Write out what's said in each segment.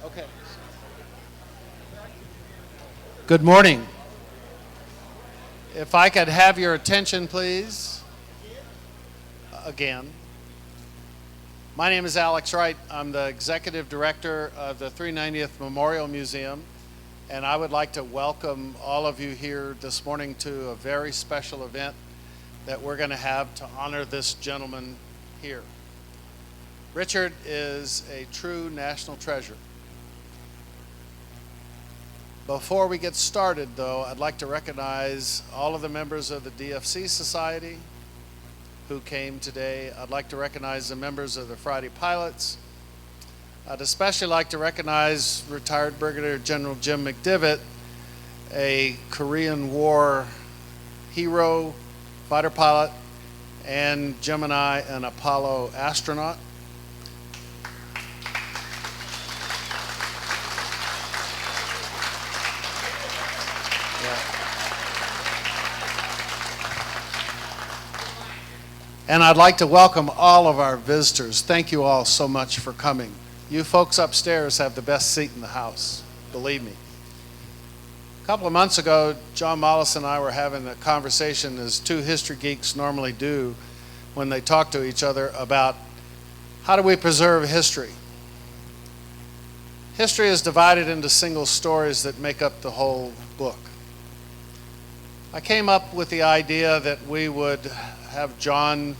Okay. Good morning. If I could have your attention, please. Again. My name is Alex Wright. I'm the Executive Director of the 390th Memorial Museum, and I would like to welcome all of you here this morning to a very special event that we're going to have to honor this gentleman here. Richard is a true national treasure. Before we get started, though, I'd like to recognize all of the members of the DFC Society who came today. I'd like to recognize the members of the Friday Pilots. I'd especially like to recognize retired Brigadier General Jim McDivitt, a Korean War hero, fighter pilot, and Gemini and Apollo astronaut. And I'd like to welcome all of our visitors. Thank you all so much for coming. You folks upstairs have the best seat in the house, believe me. A couple of months ago, John Mollison and I were having a conversation, as two history geeks normally do when they talk to each other, about how do we preserve history. History is divided into single stories that make up the whole book. I came up with the idea that we would have John,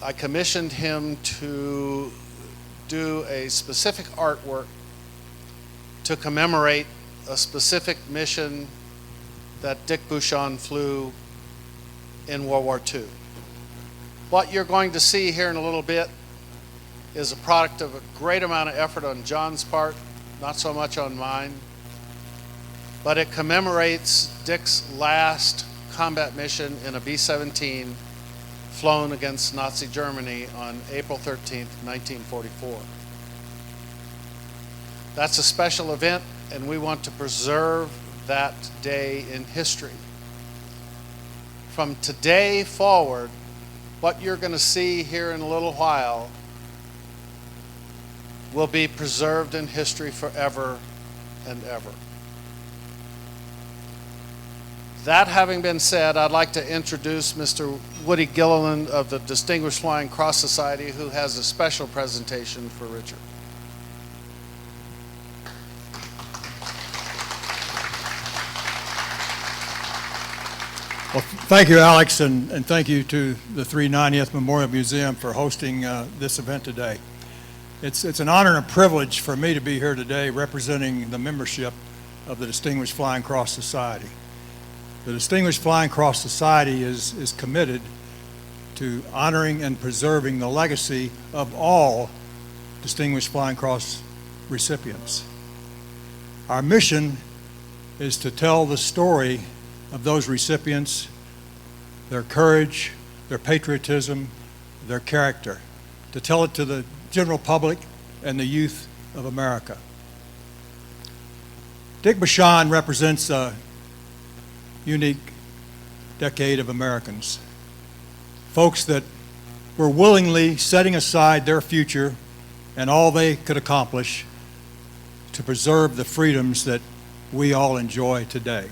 I commissioned him to do a specific artwork to commemorate a specific mission that Dick Bushong flew in World War II. What you're going to see here in a little bit is a product of a great amount of effort on John's part, not so much on mine, but it commemorates Dick's last combat mission in a B-17 flown against Nazi Germany on April 13th, 1944. That's a special event, and we want to preserve that day in history. From today forward, what you're going to see here in a little while will be preserved in history forever and ever. That having been said, I'd like to introduce Mr. Woody Gilliland of the Distinguished Flying Cross Society, who has a special presentation for Richard. Well, thank you, Alex, and thank you to the 390th Memorial Museum for hosting this event today. It's an honor and a privilege for me to be here today representing the membership of the Distinguished Flying Cross Society. The Distinguished Flying Cross Society is committed to honoring and preserving the legacy of all Distinguished Flying Cross recipients. Our mission is to tell the story of those recipients, their courage, their patriotism, their character, to tell it to the general public and the youth of America. Dick Bushong represents a unique decade of Americans. Folks that were willingly setting aside their future and all they could accomplish to preserve the freedoms that we all enjoy today.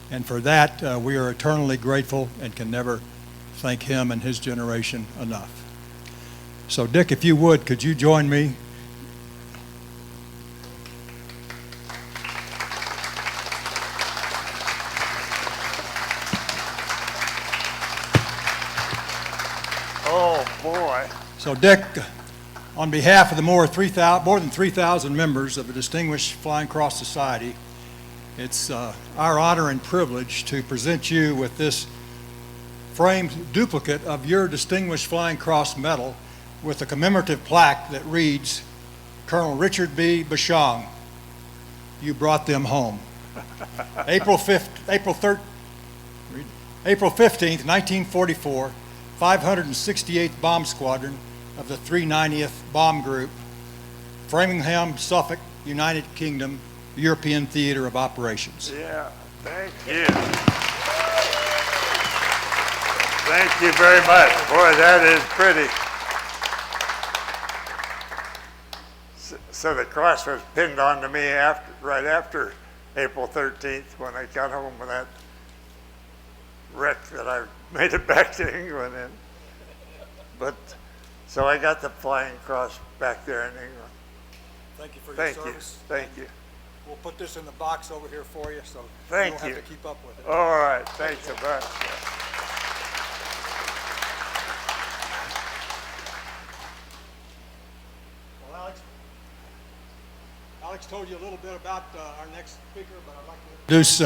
And for that, we are eternally grateful and can never thank him and his generation enough. So Dick, if you would, could you join me? Oh, boy. So Dick, on behalf of the more than 3,000 members of the Distinguished Flying Cross Society, it's our honor and privilege to present you with this framed duplicate of your Distinguished Flying Cross medal with a commemorative plaque that reads, Colonel Richard B. Bushong, you brought them home. April 15th, 1944, 568th Bomb Squadron of the 390th Bomb Group, Framingham, Suffolk, United Kingdom, European Theater of Operations. Yeah, thank you. Thank you very much. Boy, that is pretty. so the cross was pinned onto me right after April 13th when I got home with that wreck that I made it back to England in. But so I got the flying cross back there in England. Thank you for your Thank you. service. Thank you. We'll put this in the box over here for you, so Thank you don't you. have to keep up with it. All right. Thanks a bunch. Well, Alex told you a little bit about our next speaker, but I'd like to introduce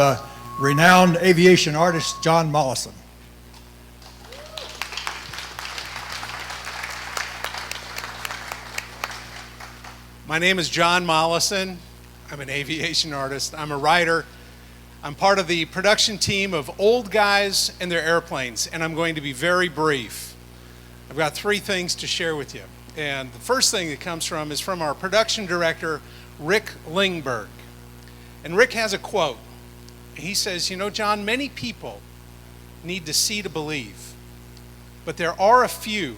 renowned aviation artist John Mollison. My name is John Mollison. I'm an aviation artist. I'm a writer. I'm part of the production team of Old Guys and Their Airplanes, and I'm going to be very brief. I've got 3 things to share with you. And the first thing that comes from is from our production director, Rick Lingberg. And Rick has a quote. He says, you know, John, many people need to see to believe, but there are a few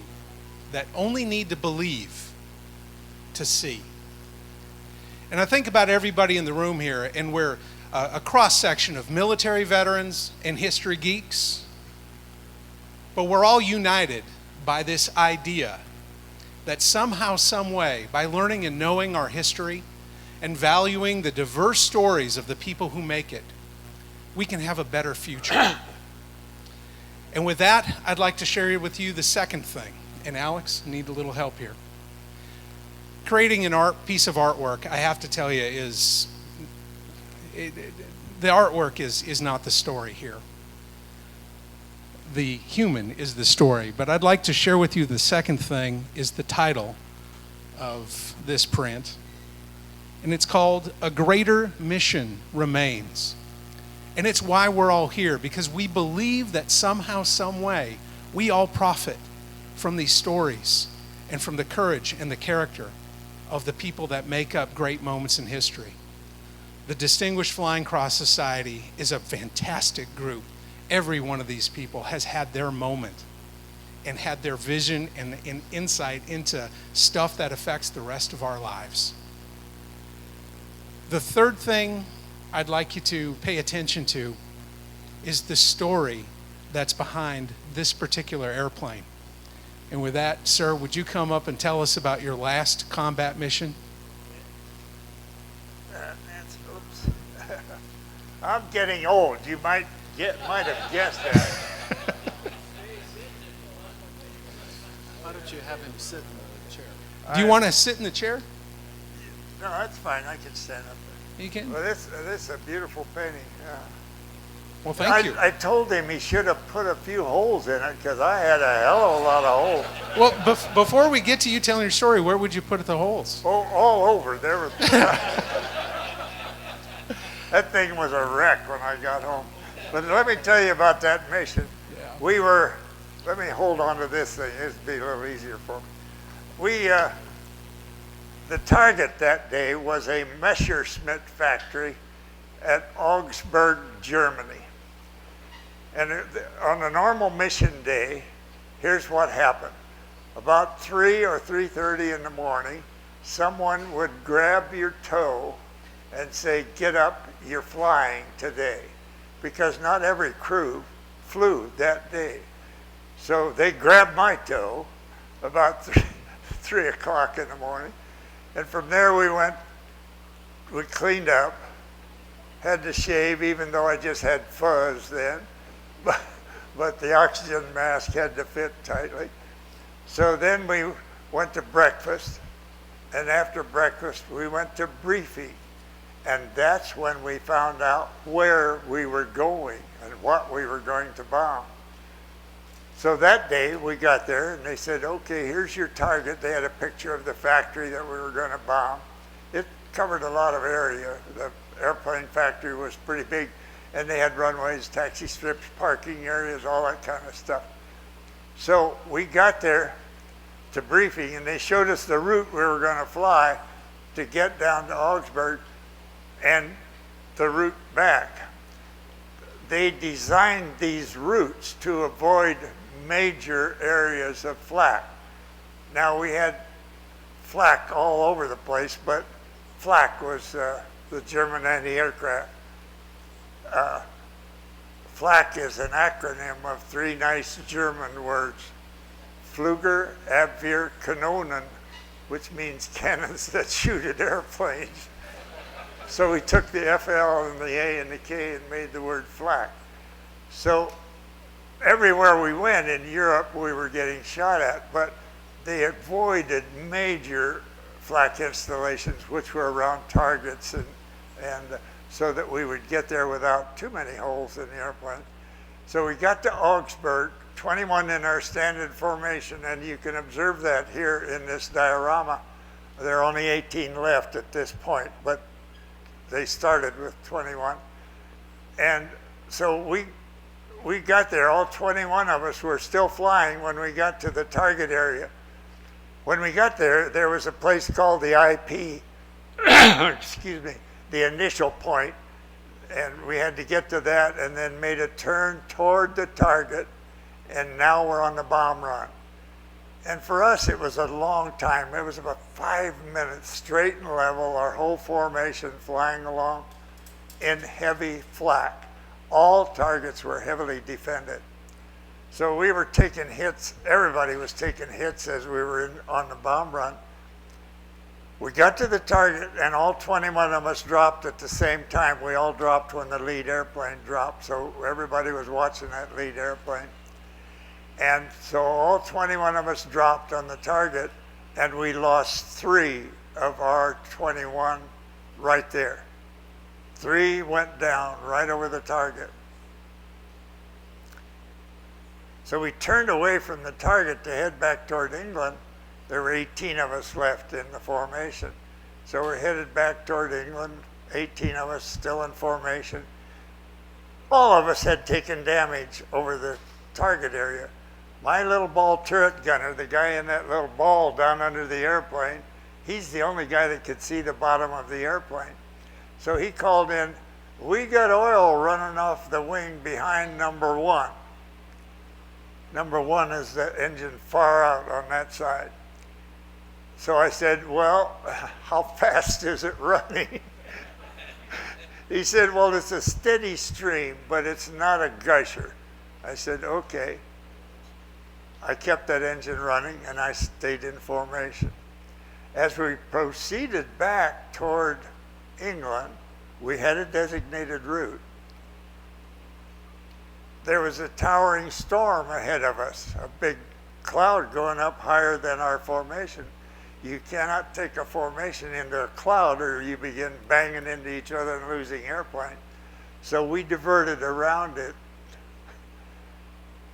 that only need to believe to see. And I think about everybody in the room here, and we're a cross-section of military veterans and history geeks, but we're all united by this idea that somehow, some way, by learning and knowing our history and valuing the diverse stories of the people who make it, we can have a better future. And with that, I'd like to share with you the second thing. And Alex, need a little help here. Creating an piece of artwork, I have to tell you, the artwork is not the story here. The human is the story. But I'd like to share with you the second thing is the title of this print. And it's called A Greater Mission Remains. And it's why we're all here, because we believe that somehow, some way, we all profit from these stories and from the courage and the character of the people that make up great moments in history. The Distinguished Flying Cross Society is a fantastic group. Every one of these people has had their moment and had their vision and insight into stuff that affects the rest of our lives. The third thing I'd like you to pay attention to is the story that's behind this particular airplane. And with that, sir, would you come up and tell us about your last combat mission? Oops. I'm getting old. You might have guessed that. Why don't you have him sit in the chair? Do you want to sit in the chair? No, that's fine. I can stand up there. You can. Well, this is a beautiful painting. Well, thank you. I told him he should have put a few holes in it because I had a hell of a lot of holes. Well, before we get to you telling your story, where would you put the holes? All over. There were. That thing was a wreck when I got home. But let me tell you about that mission. Yeah. Let me hold on to this thing. This will be a little easier for me. The target that day was a Messerschmitt factory at Augsburg, Germany. And on a normal mission day, here's what happened. About 3 or 3:30 in the morning, someone would grab your toe and say, "Get up, you're flying today." Because not every crew flew that day. So they grabbed my toe about 3 o'clock in the morning. And from there we cleaned up, had to shave even though I just had fuzz then. But the oxygen mask had to fit tightly. So then we went to breakfast, and after breakfast we went to briefing. And that's when we found out where we were going and what we were going to bomb. So that day we got there and they said, "Okay, here's your target." They had a picture of the factory that we were going to bomb. It covered a lot of area. The airplane factory was pretty big, and they had runways, taxi strips, parking areas, all that kind of stuff. So we got there to briefing, and they showed us the route we were going to fly to get down to Augsburg and the route back. They designed these routes to avoid major areas of flak. Now we had flak all over the place, but flak was the German anti-aircraft. Flak is an acronym of three nice German words: Flüger, Abwehr, Kanonen, which means cannons that shoot at airplanes. So we took the FL and the A and the K and made the word flak. So everywhere we went in Europe, we were getting shot at, but they avoided major flak installations, which were around targets, and so that we would get there without too many holes in the airplane. So we got to Augsburg, 21 in our standard formation, and you can observe that here in this diorama. There are only 18 left at this point, but they started with 21. And so we got there, all 21 of us were still flying when we got to the target area. When we got there, there was a place called the IP, excuse me, the initial point, and we had to get to that and then made a turn toward the target, and now we're on the bomb run. And for us, it was a long time. It was about 5 minutes straight and level, our whole formation flying along in heavy flak. All targets were heavily defended. So we were taking hits, everybody was taking hits as we were on the bomb run. We got to the target and all 21 of us dropped at the same time. We all dropped when the lead airplane dropped, so everybody was watching that lead airplane. And so all 21 of us dropped on the target, and we lost 3 of our 21 right there. 3 went down right over the target. So we turned away from the target to head back toward England. There were 18 of us left in the formation. So we're headed back toward England, 18 of us still in formation. All of us had taken damage over the target area. My little ball turret gunner, the guy in that little ball down under the airplane, he's the only guy that could see the bottom of the airplane. So he called in, "We got oil running off the wing behind number 1. Number 1 is the engine far out on that side. So I said, "Well, how fast is it running?" He said, "Well, it's a steady stream, but it's not a gusher." I said, "Okay." I kept that engine running and I stayed in formation. As we proceeded back toward England, we had a designated route. There was a towering storm ahead of us, a big cloud going up higher than our formation. You cannot take a formation into a cloud or you begin banging into each other and losing airplane. So we diverted around it.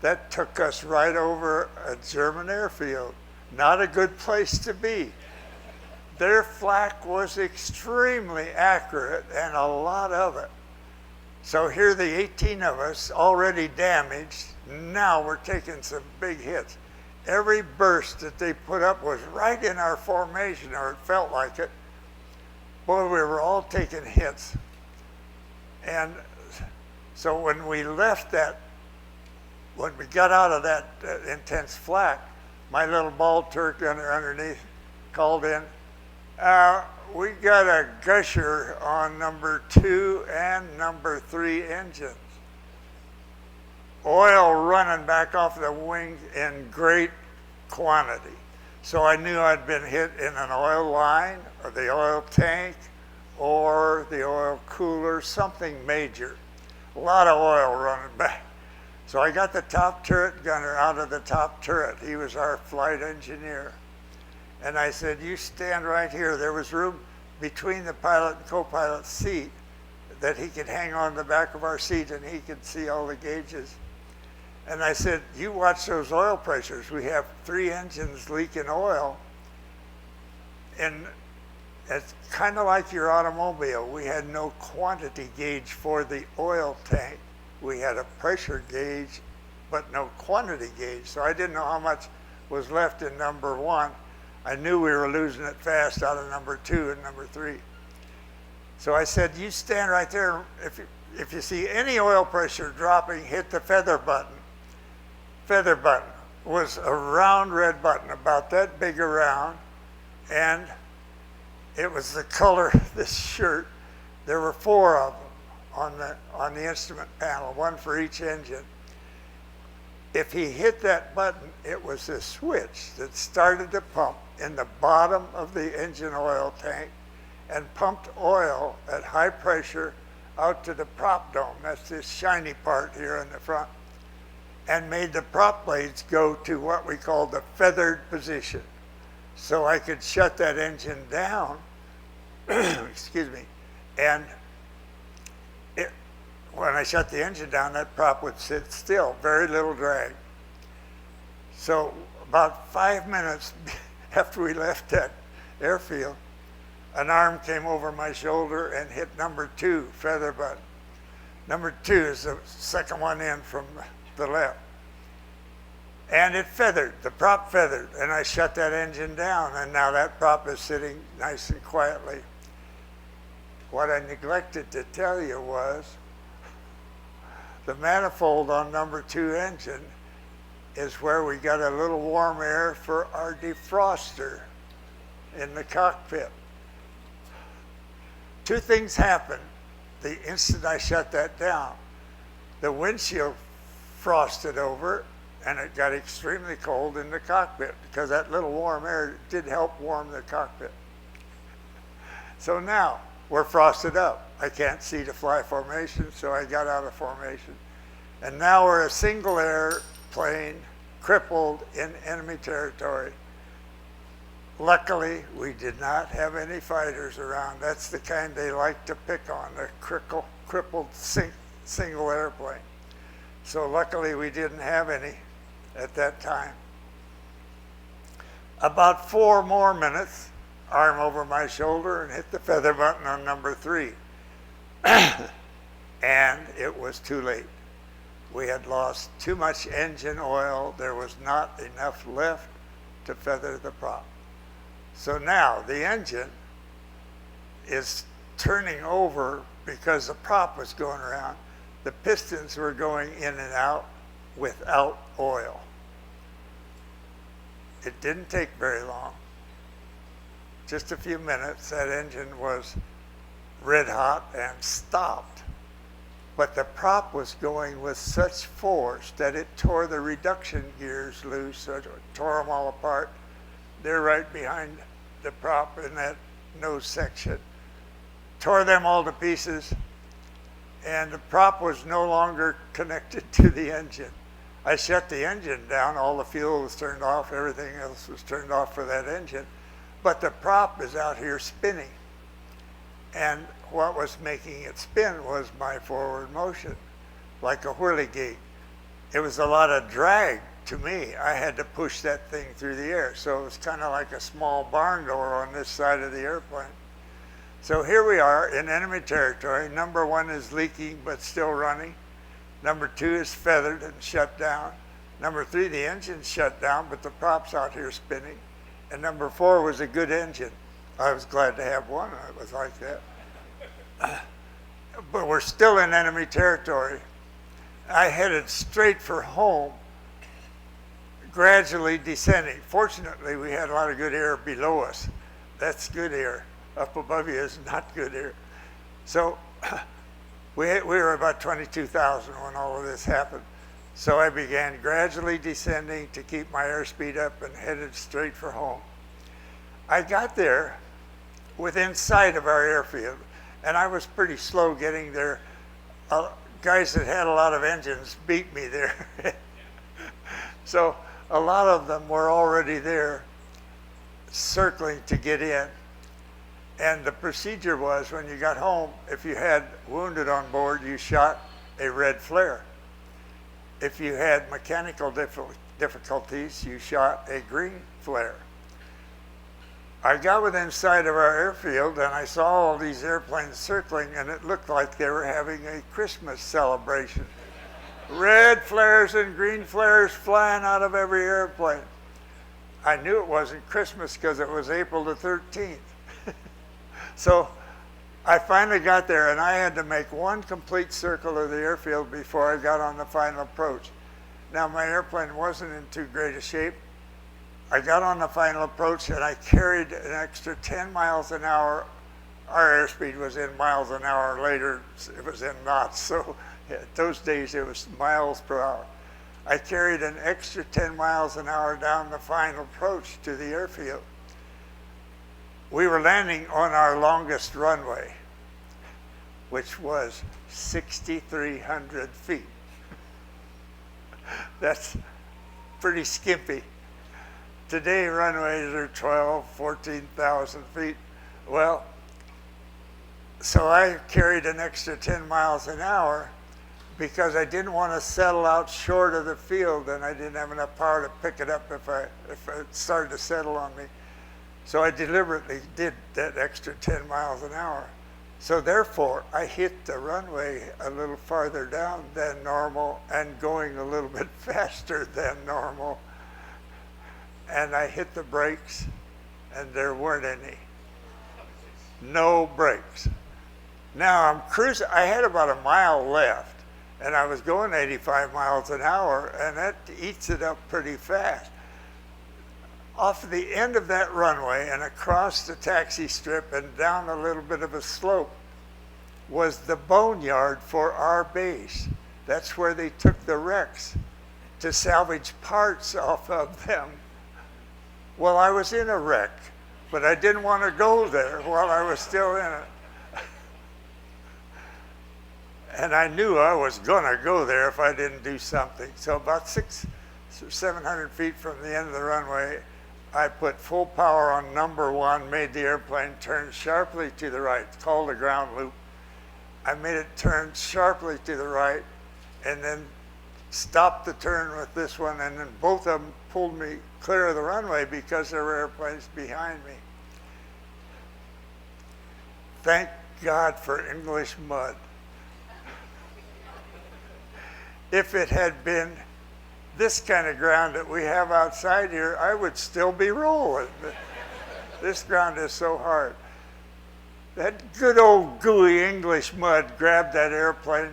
That took us right over a German airfield. Not a good place to be. Their flak was extremely accurate and a lot of it. So here the 18 of us already damaged, now we're taking some big hits. Every burst that they put up was right in our formation, or it felt like it. Boy, we were all taking hits. And so when we left that, when we got out of that intense flak, my little ball turret gunner underneath called in, "We got a gusher on number 2 and number 3 engines. Oil running back off the wing in great quantity." So I knew I'd been hit in an oil line or the oil tank or the oil cooler, something major. A lot of oil running back. So I got the top turret gunner out of the top turret. He was our flight engineer. And I said, "You stand right here." There was room between the pilot and co-pilot's seat that he could hang on the back of our seat and he could see all the gauges. And I said, "You watch those oil pressures. We have 3 engines leaking oil." And it's kind of like your automobile. We had no quantity gauge for the oil tank. We had a pressure gauge, but no quantity gauge. So I didn't know how much was left in number 1. I knew we were losing it fast out of number 2 and number 3. So I said, "You stand right there. If you see any oil pressure dropping, hit the feather button." Feather button was a round red button, about that big around, and it was the color of this shirt. There were 4 of them on the instrument panel, 1 for each engine. If he hit that button, it was a switch that started the pump in the bottom of the engine oil tank and pumped oil at high pressure out to the prop dome. That's this shiny part here in the front, and made the prop blades go to what we call the feathered position. So I could shut that engine down, excuse me, and when I shut the engine down, that prop would sit still, very little drag. So about 5 minutes after we left that airfield, an arm came over my shoulder and hit number 2 feather button. Number 2 is the second one in from the left. And it feathered, the prop feathered, and I shut that engine down, and now that prop is sitting nice and quietly. What I neglected to tell you was the manifold on number 2 engine is where we got a little warm air for our defroster in the cockpit. 2 things happened the instant I shut that down. The windshield frosted over, and it got extremely cold in the cockpit because that little warm air did help warm the cockpit. So now we're frosted up. I can't see the fly formation, so I got out of formation. And now we're a single airplane crippled in enemy territory. Luckily, we did not have any fighters around. That's the kind they like to pick on, the crippled single airplane. So luckily, we didn't have any at that time. About 4 more minutes, arm over my shoulder and hit the feather button on number 3. And it was too late. We had lost too much engine oil. There was not enough left to feather the prop. So now the engine is turning over because the prop was going around. The pistons were going in and out without oil. It didn't take very long. Just a few minutes, that engine was red hot and stopped. But the prop was going with such force that it tore the reduction gears loose, or tore them all apart. They're right behind the prop in that nose section. Tore them all to pieces, and the prop was no longer connected to the engine. I shut the engine down, all the fuel was turned off, everything else was turned off for that engine, but the prop is out here spinning. And what was making it spin was my forward motion, like a whirligig. It was a lot of drag to me. I had to push that thing through the air, so it was kind of like a small barn door on this side of the airplane. So here we are in enemy territory. Number 1 is leaking but still running. Number 2 is feathered and shut down. Number 3, the engine's shut down, but the prop's out here spinning. And number 4 was a good engine. I was glad to have one that was like that. But we're still in enemy territory. I headed straight for home, gradually descending. Fortunately, we had a lot of good air below us. That's good air. Up above you is not good air. So we were about 22,000 when all of this happened. So I began gradually descending to keep my airspeed up and headed straight for home. I got there within sight of our airfield, and I was pretty slow getting there. Guys that had a lot of engines beat me there. So a lot of them were already there circling to get in. And the procedure was, when you got home, if you had wounded on board, you shot a red flare. If you had mechanical difficulties, you shot a green flare. I got within sight of our airfield, and I saw all these airplanes circling, and it looked like they were having a Christmas celebration. Red flares and green flares flying out of every airplane. I knew it wasn't Christmas because it was April the 13th. So I finally got there, and I had to make one complete circle of the airfield before I got on the final approach. Now, my airplane wasn't in too great a shape, I got on the final approach and I carried an extra 10 miles an hour. Our airspeed was in miles an hour. Later, it was in knots. So those days, it was miles per hour. I carried an extra 10 miles an hour down the final approach to the airfield. We were landing on our longest runway, which was 6,300 feet. That's pretty skimpy. Today, runways are 12, 14,000 feet. Well, so I carried an extra 10 miles an hour because I didn't want to settle out short of the field, and I didn't have enough power to pick it up if it started to settle on me. So I deliberately did that extra 10 miles an hour. So therefore, I hit the runway a little farther down than normal and going a little bit faster than normal. And I hit the brakes, and there weren't any. No brakes. Now I'm cruising. I had about a mile left, and I was going 85 miles an hour, and that eats it up pretty fast. Off the end of that runway and across the taxi strip and down a little bit of a slope was the boneyard for our base. That's where they took the wrecks to salvage parts off of them. Well, I was in a wreck, but I didn't want to go there while I was still in it. And I knew I was going to go there if I didn't do something. So about 600 or 700 feet from the end of the runway, I put full power on number one, made the airplane turn sharply to the right. It's called a ground loop. I made it turn sharply to the right, and then stopped the turn with this one, and then both of them pulled me clear of the runway because there were airplanes behind me. Thank God for English mud. If it had been this kind of ground that we have outside here, I would still be rolling. This ground is so hard. That good old gooey English mud grabbed that airplane,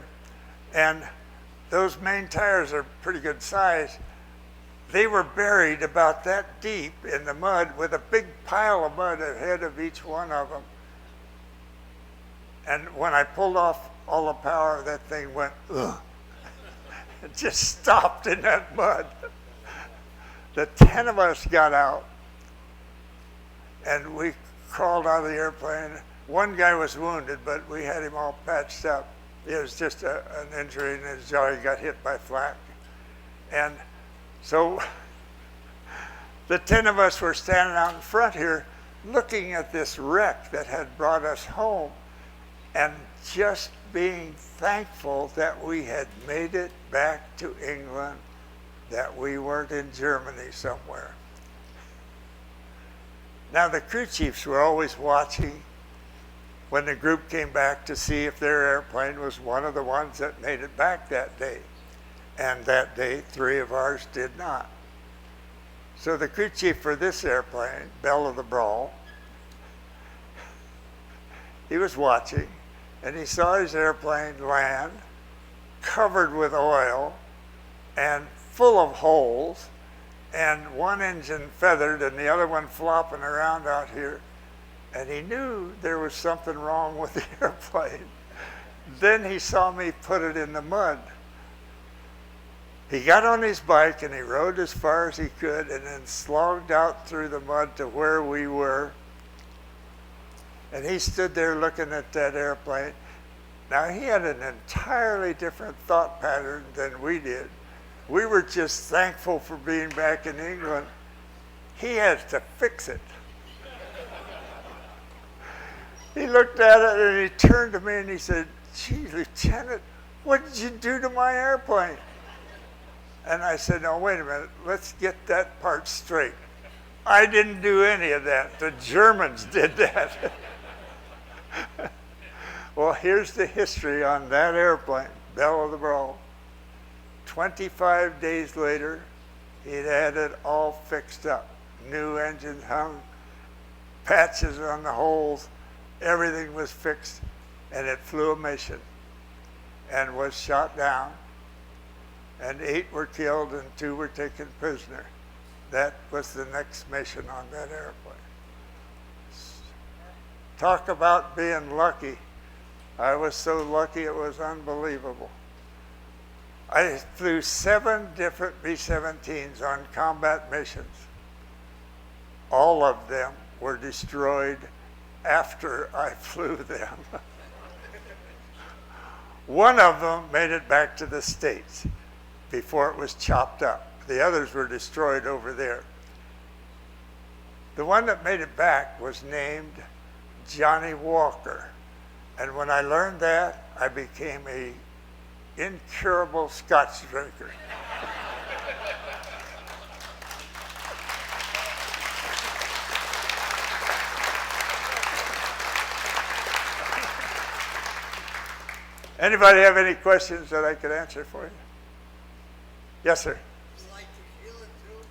and those main tires are pretty good size. They were buried about that deep in the mud with a big pile of mud ahead of each one of them. And when I pulled off all the power, that thing went, ugh. It just stopped in that mud. The 10 of us got out, and we crawled out of the airplane. One guy was wounded, but we had him all patched up. It was just an injury in his jaw. He got hit by flak. And so the 10 of us were standing out in front here looking at this wreck that had brought us home and just being thankful that we had made it back to England, that we weren't in Germany somewhere. Now the crew chiefs were always watching when the group came back to see if their airplane was one of the ones that made it back that day. And that day, 3 of ours did not. So the crew chief for this airplane, Belle O the Brawl, he was watching, and he saw his airplane land covered with oil and full of holes, and one engine feathered and the other one flopping around out here. And he knew there was something wrong with the airplane. Then he saw me put it in the mud. He got on his bike and he rode as far as he could and then slogged out through the mud to where we were. And he stood there looking at that airplane. Now he had an entirely different thought pattern than we did. We were just thankful for being back in England. He had to fix it. He looked at it and he turned to me and he said, "Gee, Lieutenant, what did you do to my airplane?" And I said, "No, wait a minute, let's get that part straight. I didn't do any of that. The Germans did that." Well, here's the history on that airplane, Belle O the Brawl. 25 days later, he'd had it all fixed up. New engines hung, patches on the holes, everything was fixed, and it flew a mission and was shot down, and 8 were killed and 2 were taken prisoner. that was the next mission on that airplane. Talk about being lucky. I was so lucky it was unbelievable. I flew 7 different B-17s on combat missions. All of them were destroyed after I flew them. One of them made it back to the States before it was chopped up. The others were destroyed over there. The one that made it back was named Johnny Walker. And when I learned that, I became a incurable Scotch drinker. Anybody have any questions that I could answer for you? Yes, sir. You like tequila too?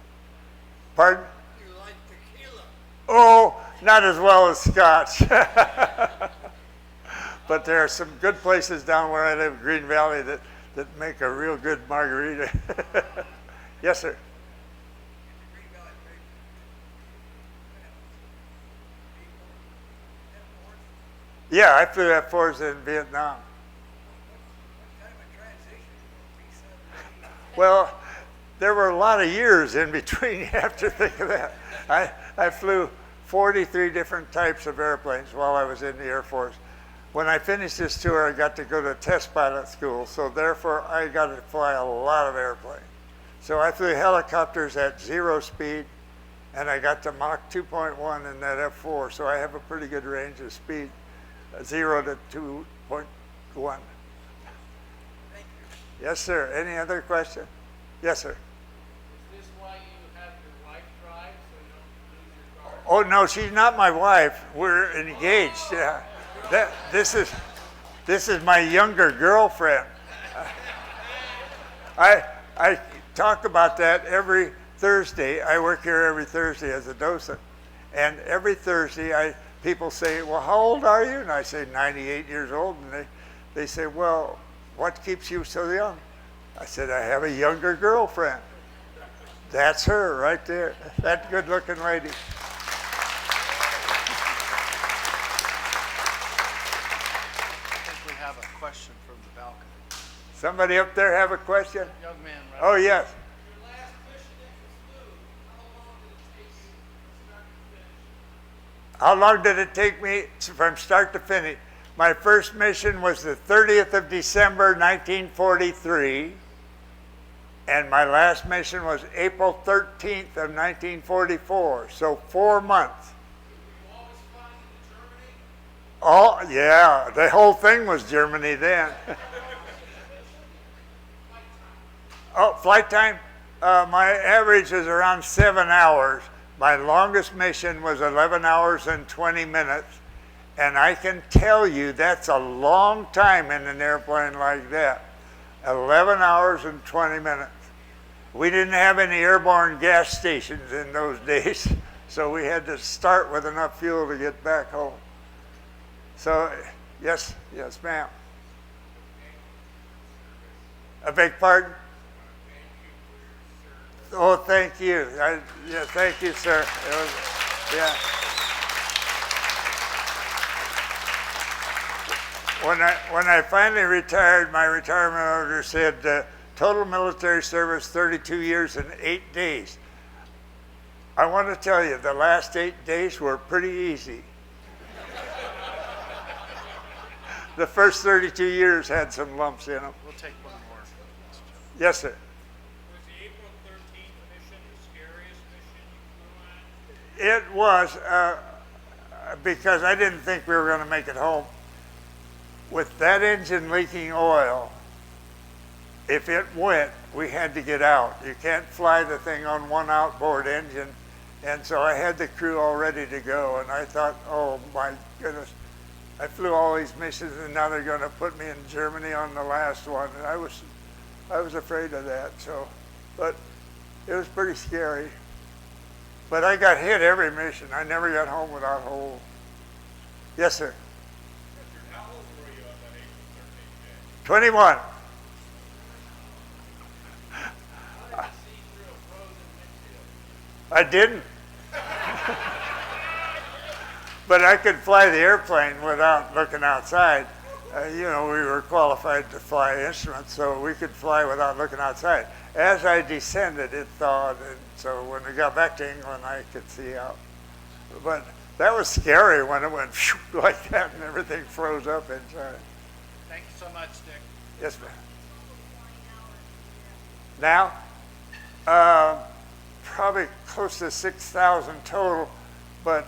Pardon? You like tequila? Oh, not as well as Scotch. But there are some good places down where I live, Green Valley, that make a real good margarita. Yes, sir. Yeah, I flew F-4s in Vietnam. Well, there were a lot of years in between. You have to think of that. I flew 43 different types of airplanes while I was in the Air Force. When I finished this tour, I got to go to test pilot school, so therefore I got to fly a lot of airplanes. So I flew helicopters at 0 speed, and I got to Mach 2.1 in that F-4, so I have a pretty good range of speed, 0 to 2.1. Yes, sir. Any other question? Yes, sir. Is this why you have your wife drive so you don't lose your car? Oh no, she's not my wife. We're engaged. Yeah, this is my younger girlfriend. I talk about that every Thursday. I work here every Thursday as a docent, and every Thursday people say, "Well, how old are you?" And I say 98 years old, and they say, "Well, what keeps you so young?" I said, "I have a younger girlfriend." That's her right there, that good-looking lady. I think we have a question from the balcony. Somebody up there have a question? Young man, right? Oh, yes. Your last mission that you flew, how long did it take you from start to finish? How long did it take me from start to finish? My first mission was the 30th of December, 1943. And my last mission was April 13th of 1944, so 4 months. Were you always flying into Germany? Oh, yeah, the whole thing was Germany then. Oh, flight time? My average is around 7 hours. My longest mission was 11 hours and 20 minutes. And I can tell you that's a long time in an airplane like that. 11 hours and 20 minutes. We didn't have any airborne gas stations in those days, so we had to start with enough fuel to get back home. So, yes, ma'am. I beg pardon? Oh, thank you. Yeah, thank you, sir. Yeah. When I finally retired, my retirement order said total military service 32 years and 8 days. I want to tell you, the last 8 days were pretty easy. The first 32 years had some lumps in them. We'll take one more. Yes, sir. Was the April 13th mission the scariest mission you flew on? It was, because I didn't think we were going to make it home. With that engine leaking oil, if it went, we had to get out. You can't fly the thing on one outboard engine. And so I had the crew all ready to go. And I thought, oh my goodness, I flew all these missions and now they're going to put me in Germany on the last one. And I was afraid of that. So, but it was pretty scary. But I got hit every mission. I never got home without hole. Yes, sir. How old were you on that April 13th day? 21. How did you see through a frozen windshield? I didn't. But I could fly the airplane without looking outside. We were qualified to fly instruments, so we could fly without looking outside. As I descended, it thawed, and so when we got back to England, I could see out. But that was scary when it went like that and everything froze up inside. Thank you so much, Dick. Yes, ma'am. Now, probably close to 6,000 total, but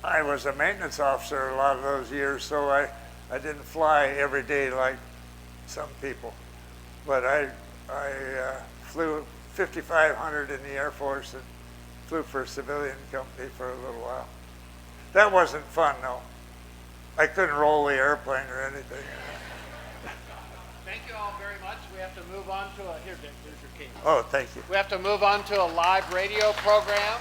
I was a maintenance officer a lot of those years, so I didn't fly every day like some people. But I flew 5,500 in the Air Force and flew for a civilian company for a little while. That wasn't fun, though. I couldn't roll the airplane or anything. Thank you all very much. We have to move on to here, Dick, here's your key. Oh, thank you. We have to move on to a live radio program.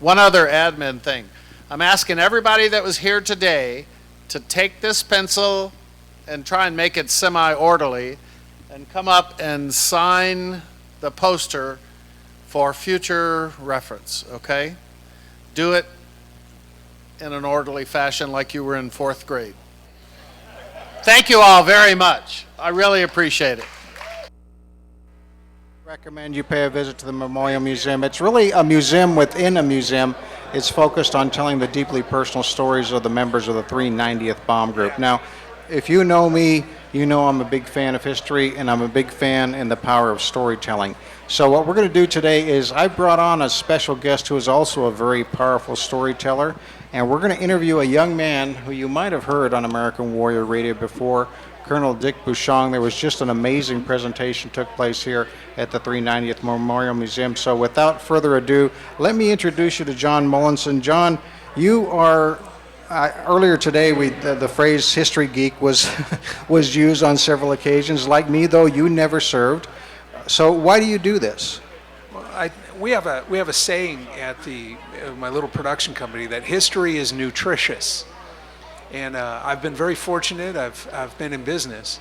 One other admin thing. I'm asking everybody that was here today to take this pencil and try and make it semi-orderly and come up and sign the poster for future reference, okay? Do it in an orderly fashion like you were in 4th grade. Thank you all very much. I really appreciate it. Recommend you pay a visit to the Memorial Museum. It's really a museum within a museum. It's focused on telling the deeply personal stories of the members of the 390th Bomb Group. Now, if you know me, you know I'm a big fan of history, and I'm a big fan in the power of storytelling. So what we're going to do today is I brought on a special guest who is also a very powerful storyteller, and we're going to interview a young man who you might have heard on American Warrior Radio before, Colonel Dick Bushong. There was just an amazing presentation took place here at the 390th Memorial Museum. So without further ado, let me introduce you to John Mollison. John, you are, earlier today the phrase history geek was, was used on several occasions. Like me though, you never served. So why do you do this? We have a saying at my little production company that history is nutritious. And I've been very fortunate. I've been in business,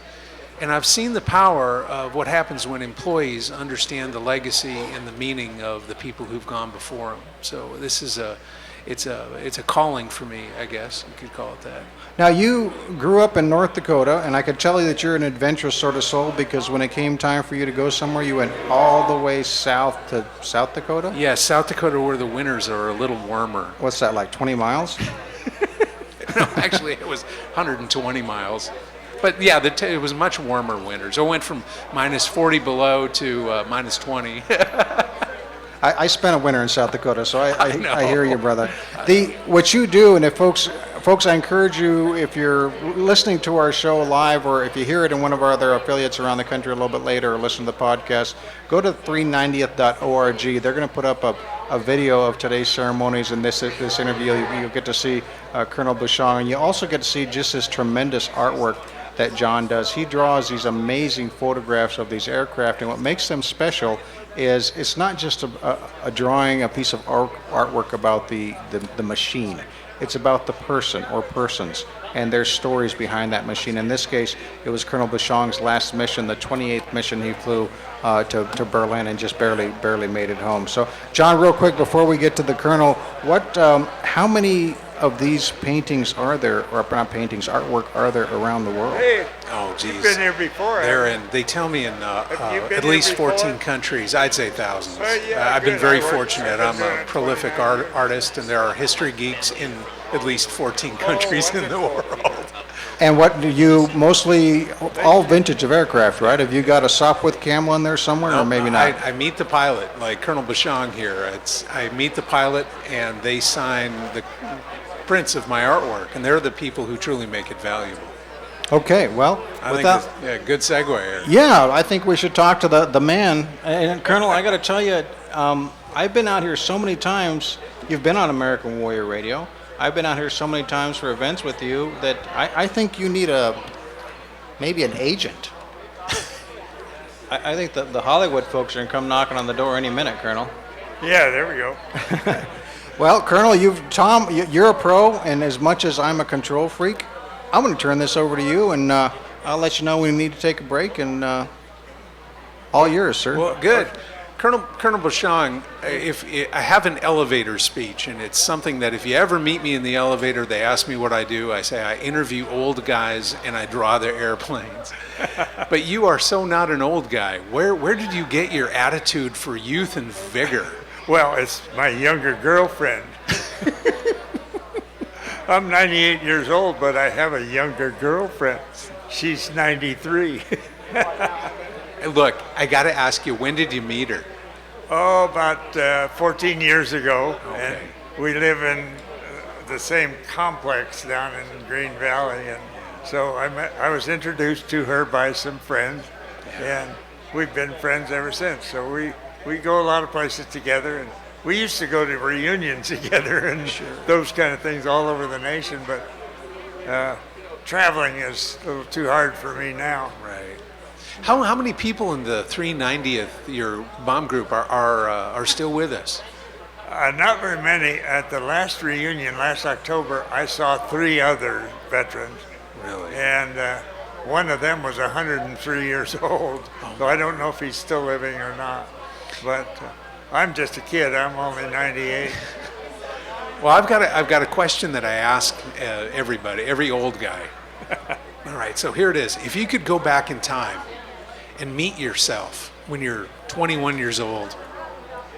and I've seen the power of what happens when employees understand the legacy and the meaning of the people who've gone before them. So this is it's a calling for me, I guess you could call it that. Now you grew up in North Dakota, and I could tell you that you're an adventurous sort of soul, because when it came time for you to go somewhere, you went all the way south to South Dakota? Yeah, South Dakota, where the winters are a little warmer. What's that, like 20 miles? No, actually, it was 120 miles. But yeah, it was much warmer winters. It went from minus 40 below to minus 20. I spent a winter in South Dakota, so I hear you, brother. What you do, and if folks, I encourage you, if you're listening to our show live, or if you hear it in one of our other affiliates around the country a little bit later, or listen to the podcast, go to 390th.org. They're going to put up a video of today's ceremonies and this interview. You'll get to see Colonel Bushong, and you also get to see just this tremendous artwork that John does. He draws these amazing photographs of these aircraft, and what makes them special is it's not just a drawing, a piece of artwork about the machine. It's about the person or persons and their stories behind that machine. In this case, it was Colonel Bushong's last mission, the 28th mission he flew to Berlin, and just barely made it home. So, John, real quick before we get to the Colonel, how many of these paintings are there, or not paintings, artwork are there around the world? Hey, Oh, geez. you've been here before. They tell me in you been at here least before? 14 countries. I'd say thousands. Yeah, I've been good. very I worked- fortunate. I've been I'm doing a it prolific 29 artist, and there are history geeks in at least 14 countries in the wonderful. world. And what do you, mostly all vintage of aircraft, right? Have you got a Sopwith Camel in there somewhere, or maybe not? I meet the pilot, like Colonel Bushong here. I meet the pilot, and they sign the prints of my artwork, and they're the people who truly make it valuable. Okay, well, I without, think that's, good segue here. yeah, I think we should talk to the man. And Colonel, I got to tell you, I've been out here so many times. You've been on American Warrior Radio. I've been out here so many times for events with you that I think you need maybe an agent. I think the Hollywood folks are going to come knocking on the door any minute, Colonel. Yeah, there we go. Well, Colonel, you're a pro, and as much as I'm a control freak, I'm going to turn this over to you, and I'll let you know when we need to take a break, and all yours, sir. Well, good. Colonel Bushong, if I have an elevator speech, and it's something that if you ever meet me in the elevator, they ask me what I do. I say I interview old guys and I draw their airplanes. But you are so not an old guy. Where did you get your attitude for youth and vigor? Well, it's my younger girlfriend. I'm 98 years old, but I have a younger girlfriend. She's 93. Look, I got to ask you, when did you meet her? Oh, about 14 years ago. Okay. And we live in the same complex down in Green Valley. And so I was introduced to her by some friends, and we've been friends ever since. So we go a lot of places together, and we used to go to reunions together and those kind of things all over the nation, but traveling is a little too hard for me now. Right. How many people in the 390th, your bomb group, are still with us? Not very many. At the last reunion last October, I saw 3 other veterans. Really? And one of them was 103 years old, so I don't know if he's still living or not. But I'm just a kid. I'm only 98. Well, I've got a question that I ask everybody, every old guy. All right, so here it is. If you could go back in time and meet yourself when you're 21 years old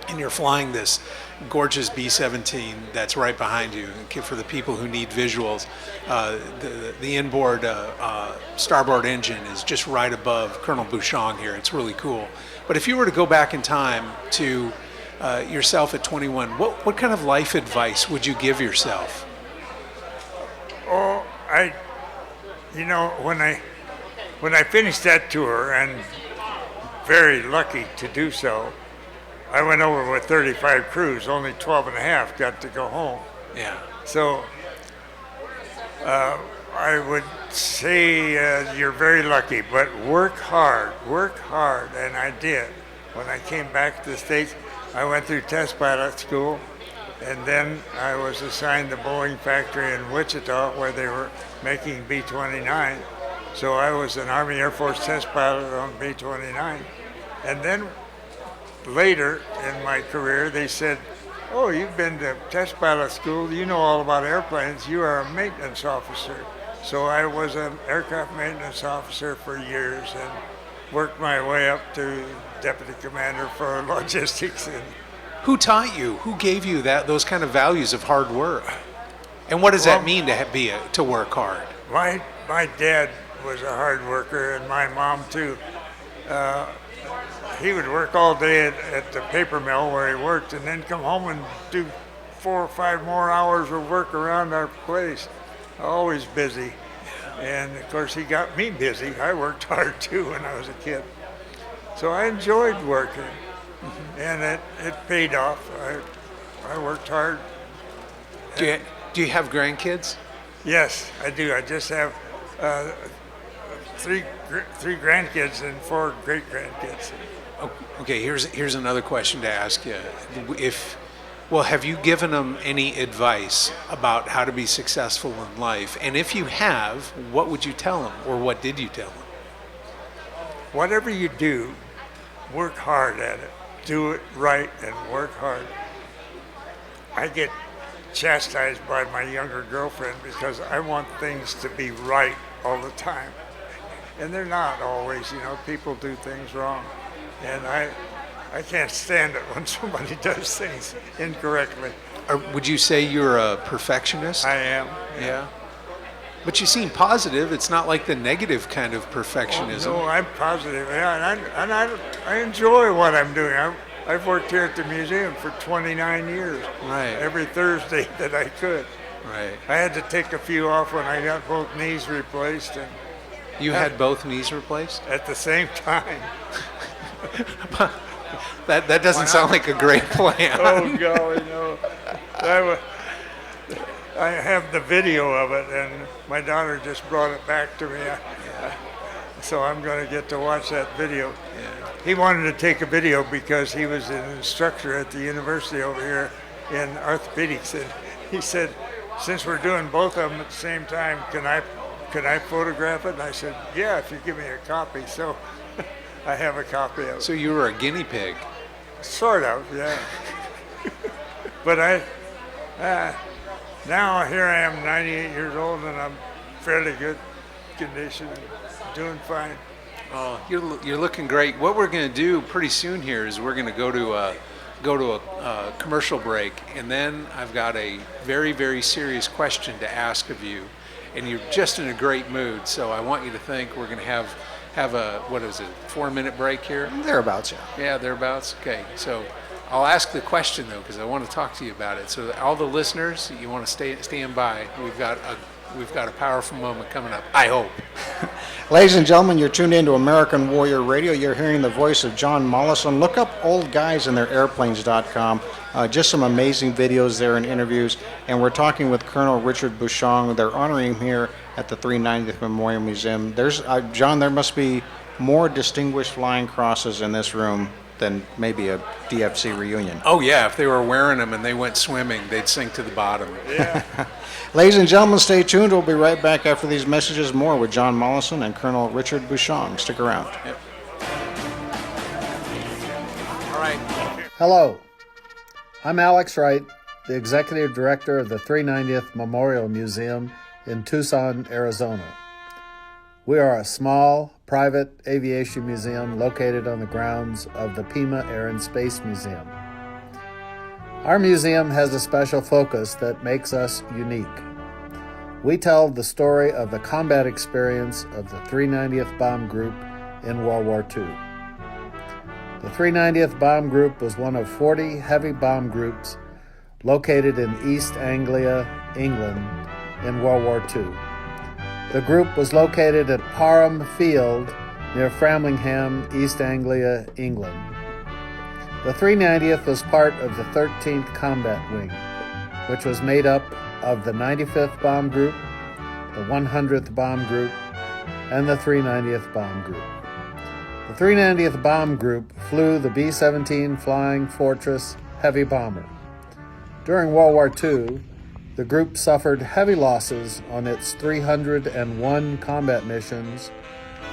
and you're flying this gorgeous B-17 that's right behind you, for the people who need visuals, the inboard starboard engine is just right above Colonel Bushong here. It's really cool. But if you were to go back in time to yourself at 21, what kind of life advice would you give yourself? Oh, when I finished that tour, and very lucky to do so, I went over with 35 crews. Only 12 and a half got to go home. Yeah. So I would say you're very lucky, but work hard, and I did. When I came back to the States, I went through test pilot school, and then I was assigned the Boeing factory in Wichita where they were making B-29. So I was an Army Air Force test pilot on B-29. And then later in my career, they said, oh, you've been to test pilot school, you know all about airplanes, you are a maintenance officer. So I was an aircraft maintenance officer for years and worked my way up to deputy commander for logistics. And Who taught you? Who gave you those kind of values of hard work? And what does that mean to work hard? My dad was a hard worker, and my mom too. He would work all day at the paper mill where he worked, and then come home and do 4 or 5 more hours of work around our place. Always busy. And of course he got me busy. I worked hard too when I was a kid. So I enjoyed working, and it paid off. I worked hard. Do you have grandkids? Yes, I do. I just have 3 grandkids and 4 great-grandkids. Okay, here's another question to ask you. Have you given them any advice about how to be successful in life? And if you have, what would you tell them, or what did you tell them? Whatever you do, work hard at it. Do it right and work hard. I get chastised by my younger girlfriend because I want things to be right all the time. And they're not always, people do things wrong. And I can't stand it when somebody does things incorrectly. Or would you say you're a perfectionist? I am. Yeah. But you seem positive. It's not like the negative kind of perfectionism. No, I'm positive. Yeah, and I enjoy what I'm doing. I've worked here at the museum for 29 years. Right. Every Thursday that I could. Right. I had to take a few off when I got both knees replaced. And you had both knees replaced? At the same time. That doesn't sound like a great plan. Oh, golly, no. I have the video of it, and my daughter just brought it back to me. So I'm going to get to watch that video. Yeah. he wanted to take a video because he was an instructor at the university over here in orthopedics, and he said, since we're doing both of them at the same time, can I photograph it? And I said, yeah, if you give me a copy. So I have a copy of it. So you were a guinea pig. Sort of, yeah. But now here I am, 98 years old, and I'm fairly good condition, doing fine. Oh, you're looking great. What we're going to do pretty soon here is we're going to go to a commercial break, and then I've got a very, very serious question to ask of you, and you're just in a great mood. So I want you to think we're going to have a, what is it, 4-minute break here? Thereabouts, yeah. Yeah, thereabouts. Okay, so I'll ask the question though, because I want to talk to you about it. So all the listeners, you want to stand by. We've got a powerful moment coming up, I hope. Ladies and gentlemen, you're tuned into American Warrior Radio. You're hearing the voice of John Mollison. Look up Old Guys and Their Airplanes.com. Just some amazing videos there and interviews. And we're talking with Colonel Richard Bushong. They're honoring him here at the 390th Memorial Museum. There's John, there must be more distinguished flying crosses in this room than maybe a DFC reunion. Oh yeah, if they were wearing them and they went swimming, they'd sink to the bottom. Yeah. Ladies and gentlemen, stay tuned. We'll be right back after these messages. More with John Mollison and Colonel Richard Bushong. Stick around. Yep. All right. Hello, I'm Alex Wright, the Executive Director of the 390th Memorial Museum in Tucson, Arizona. We are a small, private aviation museum located on the grounds of the Pima Air and Space Museum. Our museum has a special focus that makes us unique. We tell the story of the combat experience of the 390th Bomb Group in World War II. The 390th Bomb Group was one of 40 heavy bomb groups located in East Anglia, England, in World War II. The group was located at Parham Field near Framlingham, East Anglia, England. The 390th was part of the 13th Combat Wing, which was made up of the 95th Bomb Group, the 100th Bomb Group, and the 390th Bomb Group. The 390th Bomb Group flew the B-17 Flying Fortress heavy bomber. During World War II, the group suffered heavy losses on its 301 combat missions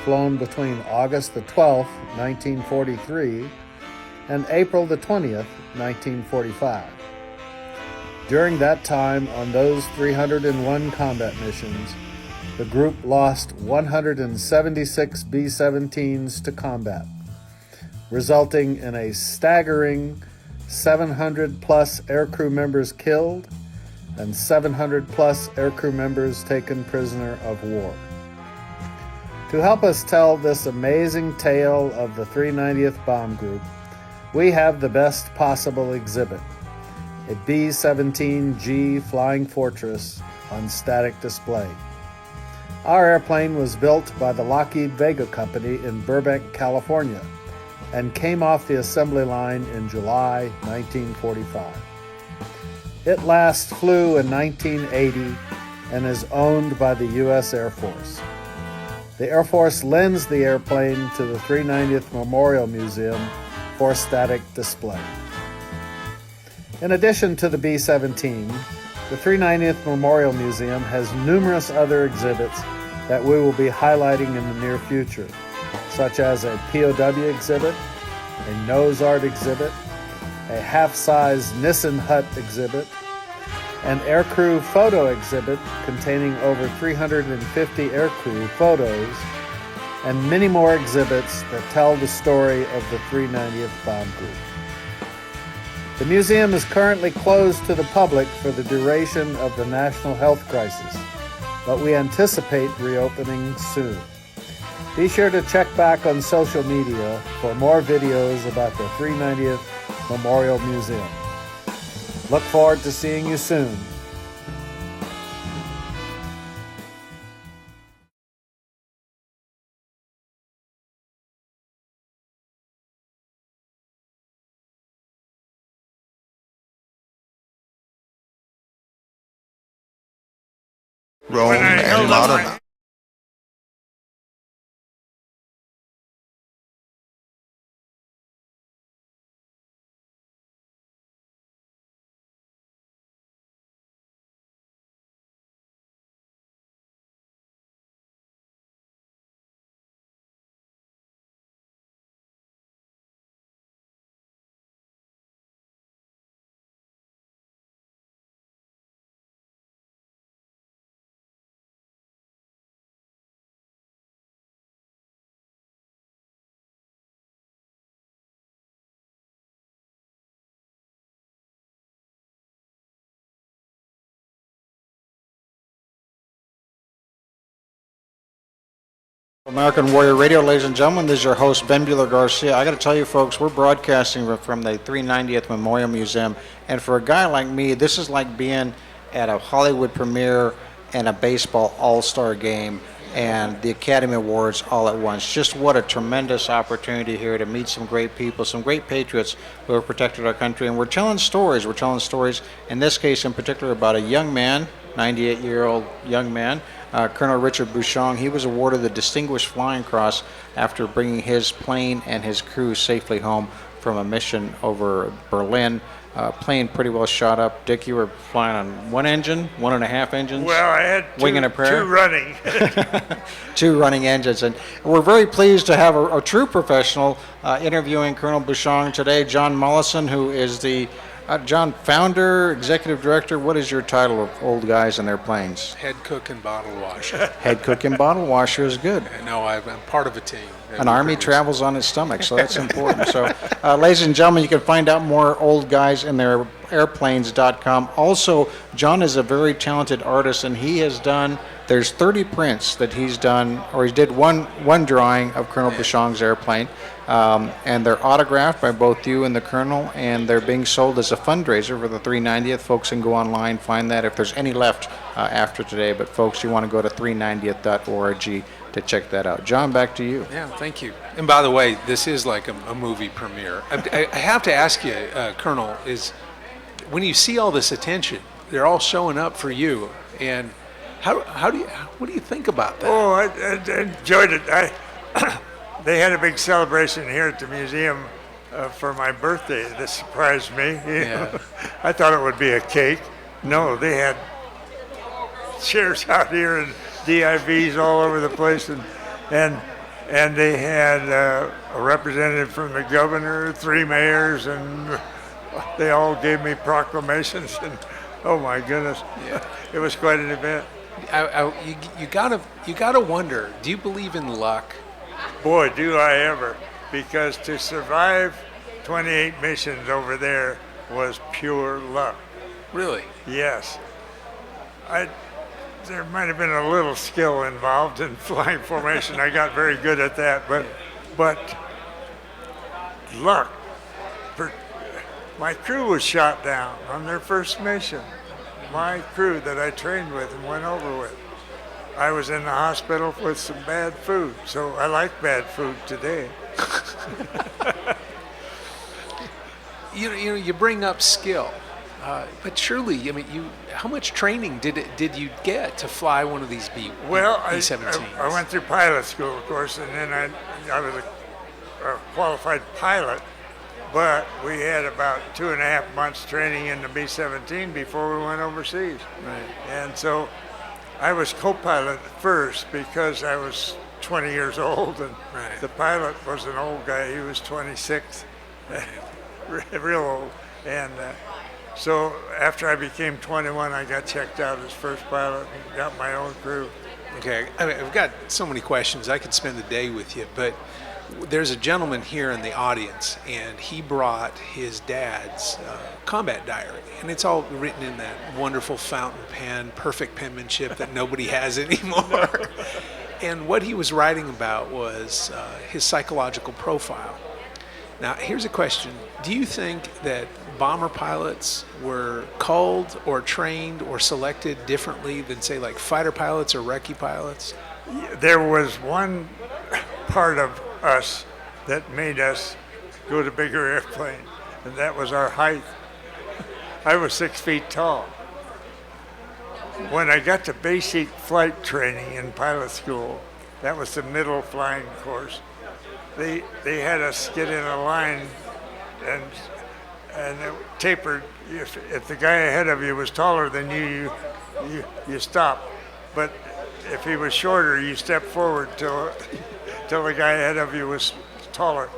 flown between August the 12th, 1943, and April the 20th, 1945. During that time, on those 301 combat missions, the group lost 176 B-17s to combat, resulting in a staggering 700-plus aircrew members killed and 700-plus aircrew members taken prisoner of war. To help us tell this amazing tale of the 390th Bomb Group, we have the best possible exhibit, a B-17G Flying Fortress on static display. Our airplane was built by the Lockheed Vega Company in Burbank, California, and came off the assembly line in July 1945. It last flew in 1980 and is owned by the U.S. Air Force. The Air Force lends the airplane to the 390th Memorial Museum for static display. In addition to the B-17, the 390th Memorial Museum has numerous other exhibits that we will be highlighting in the near future, such as a POW exhibit, a nose art exhibit, a half-size Nissen hut exhibit, an aircrew photo exhibit containing over 350 aircrew photos, and many more exhibits that tell the story of the 390th Bomb Group. The museum is currently closed to the public for the duration of the national health crisis, but we anticipate reopening soon. Be sure to check back on social media for more videos about the 390th Memorial Museum. Look forward to seeing you soon. Rome When I and held up Modena. my American Warrior Radio, ladies and gentlemen, this is your host, Ben Bueller Garcia. I got to tell you, folks, we're broadcasting from the 390th Memorial Museum, and for a guy like me, this is like being at a Hollywood premiere and a baseball all-star game and the Academy Awards all at once. Just what a tremendous opportunity here to meet some great people, some great patriots who have protected our country, and we're telling stories. We're telling stories, in this case in particular, about a young man, 98-year-old young man, Colonel Richard Bushong. He was awarded the Distinguished Flying Cross after bringing his plane and his crew safely home from a mission over Berlin. Plane pretty well shot up. Dick, you were flying on one engine, 1.5 engines? Well, I had Wing and a prayer? two running. 2 running engines. And we're very pleased to have a true professional interviewing Colonel Bushong today, John Mollison, who is the John, founder, executive director. What is your title of Old Guys and Their Planes? Head cook and bottle washer. Head cook and bottle washer is good. No, I'm part of a team. An army travels on its stomach, so that's important. So, ladies and gentlemen, you can find out more Old Guys and Their Airplanes.com. Also, John is a very talented artist, and he has done, there's 30 prints that he's done, or he did one drawing of Colonel Bushong's airplane. And they're autographed by both you and the Colonel, and they're being sold as a fundraiser for the 390th. Folks can go online, find that if there's any left after today. But folks, you want to go to 390th.org to check that out. John, back to you. Yeah, thank you. And by the way, this is like a movie premiere. I have to ask you, Colonel, is when you see all this attention, they're all showing up for you, and what do you think about that? Oh, I enjoyed it. They had a big celebration here at the museum for my birthday. This surprised me. Yeah. I thought it would be a cake. No, they had chairs out here and DIVs all over the place, and they had a representative from the governor, 3 mayors, and they all gave me proclamations. And oh my goodness, Yeah. it was quite an event. You gotta wonder. Do you believe in luck? Boy, do I ever, because to survive 28 missions over there was pure luck. Really? Yes. There might have been a little skill involved in flying formation. I got very good at that, but luck. My crew was shot down on their first mission. My crew that I trained with and went over with. I was in the hospital with some bad food, so I like bad food today. You bring up skill, but surely, I mean, how much training did you get to fly one of these B-17s? I went through pilot school, of course, and then I was a qualified pilot, but we had about 2.5 months training in the B-17 before we went overseas. Right. And so I was co-pilot at first because I was 20 years old, and Right. the pilot was an old guy. He was 26, real old. And so after I became 21, I got checked out as first pilot and got my own crew. Okay, I've got so many questions. I could spend the day with you, but there's a gentleman here in the audience, and he brought his dad's combat diary, and it's all written in that wonderful fountain pen, perfect penmanship that nobody has anymore. And what he was writing about was his psychological profile. Now, here's a question. Do you think that bomber pilots were culled or trained or selected differently than, say, like fighter pilots or recce pilots? There was one part of us that made us go to bigger airplanes, and that was our height. I was 6 feet tall. When I got to basic flight training in pilot school, that was the middle flying course, they had us get in a line and it tapered. If the guy ahead of you was taller than you stopped. But if he was shorter, you stepped forward till the guy ahead of you was taller.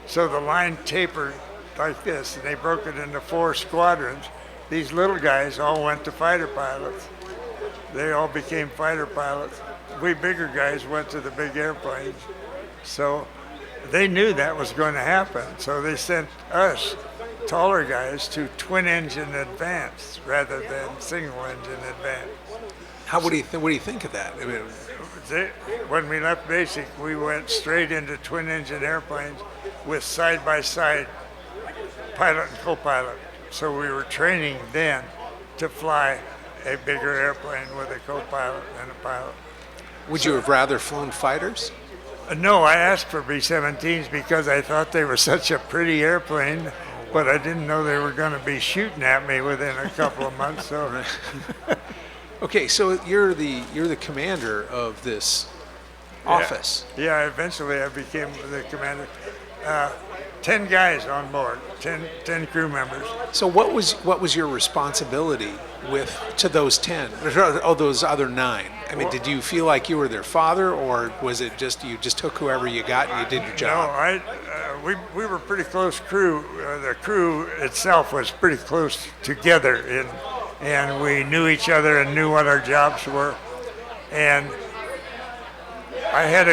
So the line tapered like this, and they broke it into 4 squadrons. These little guys all went to fighter pilots. They all became fighter pilots. We bigger guys went to the big airplanes. So they knew that was going to happen. So they sent us, taller guys, to twin-engine advance rather than single-engine advance. What do you think of that? I mean, when we left basic, we went straight into twin-engine airplanes with side-by-side pilot and co-pilot. So we were training then to fly a bigger airplane with a co-pilot and a pilot. Would you have rather flown fighters? No, I asked for B-17s because I thought they were such a pretty airplane, but I didn't know they were going to be shooting at me within a couple of months. So, Okay, so you're the commander of this office. Yeah, eventually I became the commander. 10 guys on board, 10 crew members. So what was your responsibility to those 10? Oh, those other 9. I mean, did you feel like you were their father, or was it just you just took whoever you got and you did your job? No, we were pretty close crew. The crew itself was pretty close together, and we knew each other and knew what our jobs were. And I had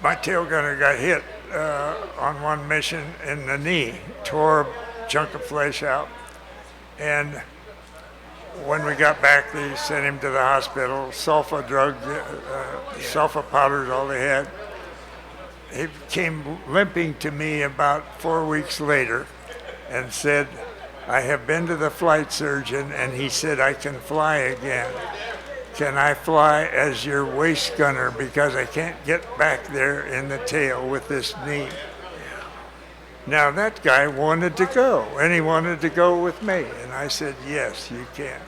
my tail gunner got hit on one mission in the knee, tore a chunk of flesh out. And when we got back, they sent him to the hospital, sulfa drug, sulfa powders, all they had. He came limping to me about 4 weeks later and said, I have been to the flight surgeon and he said I can fly again. Can I fly as your waist gunner because I can't get back there in the tail with this knee? Now that guy wanted to go, and he wanted to go with me, and I said, yes, you can.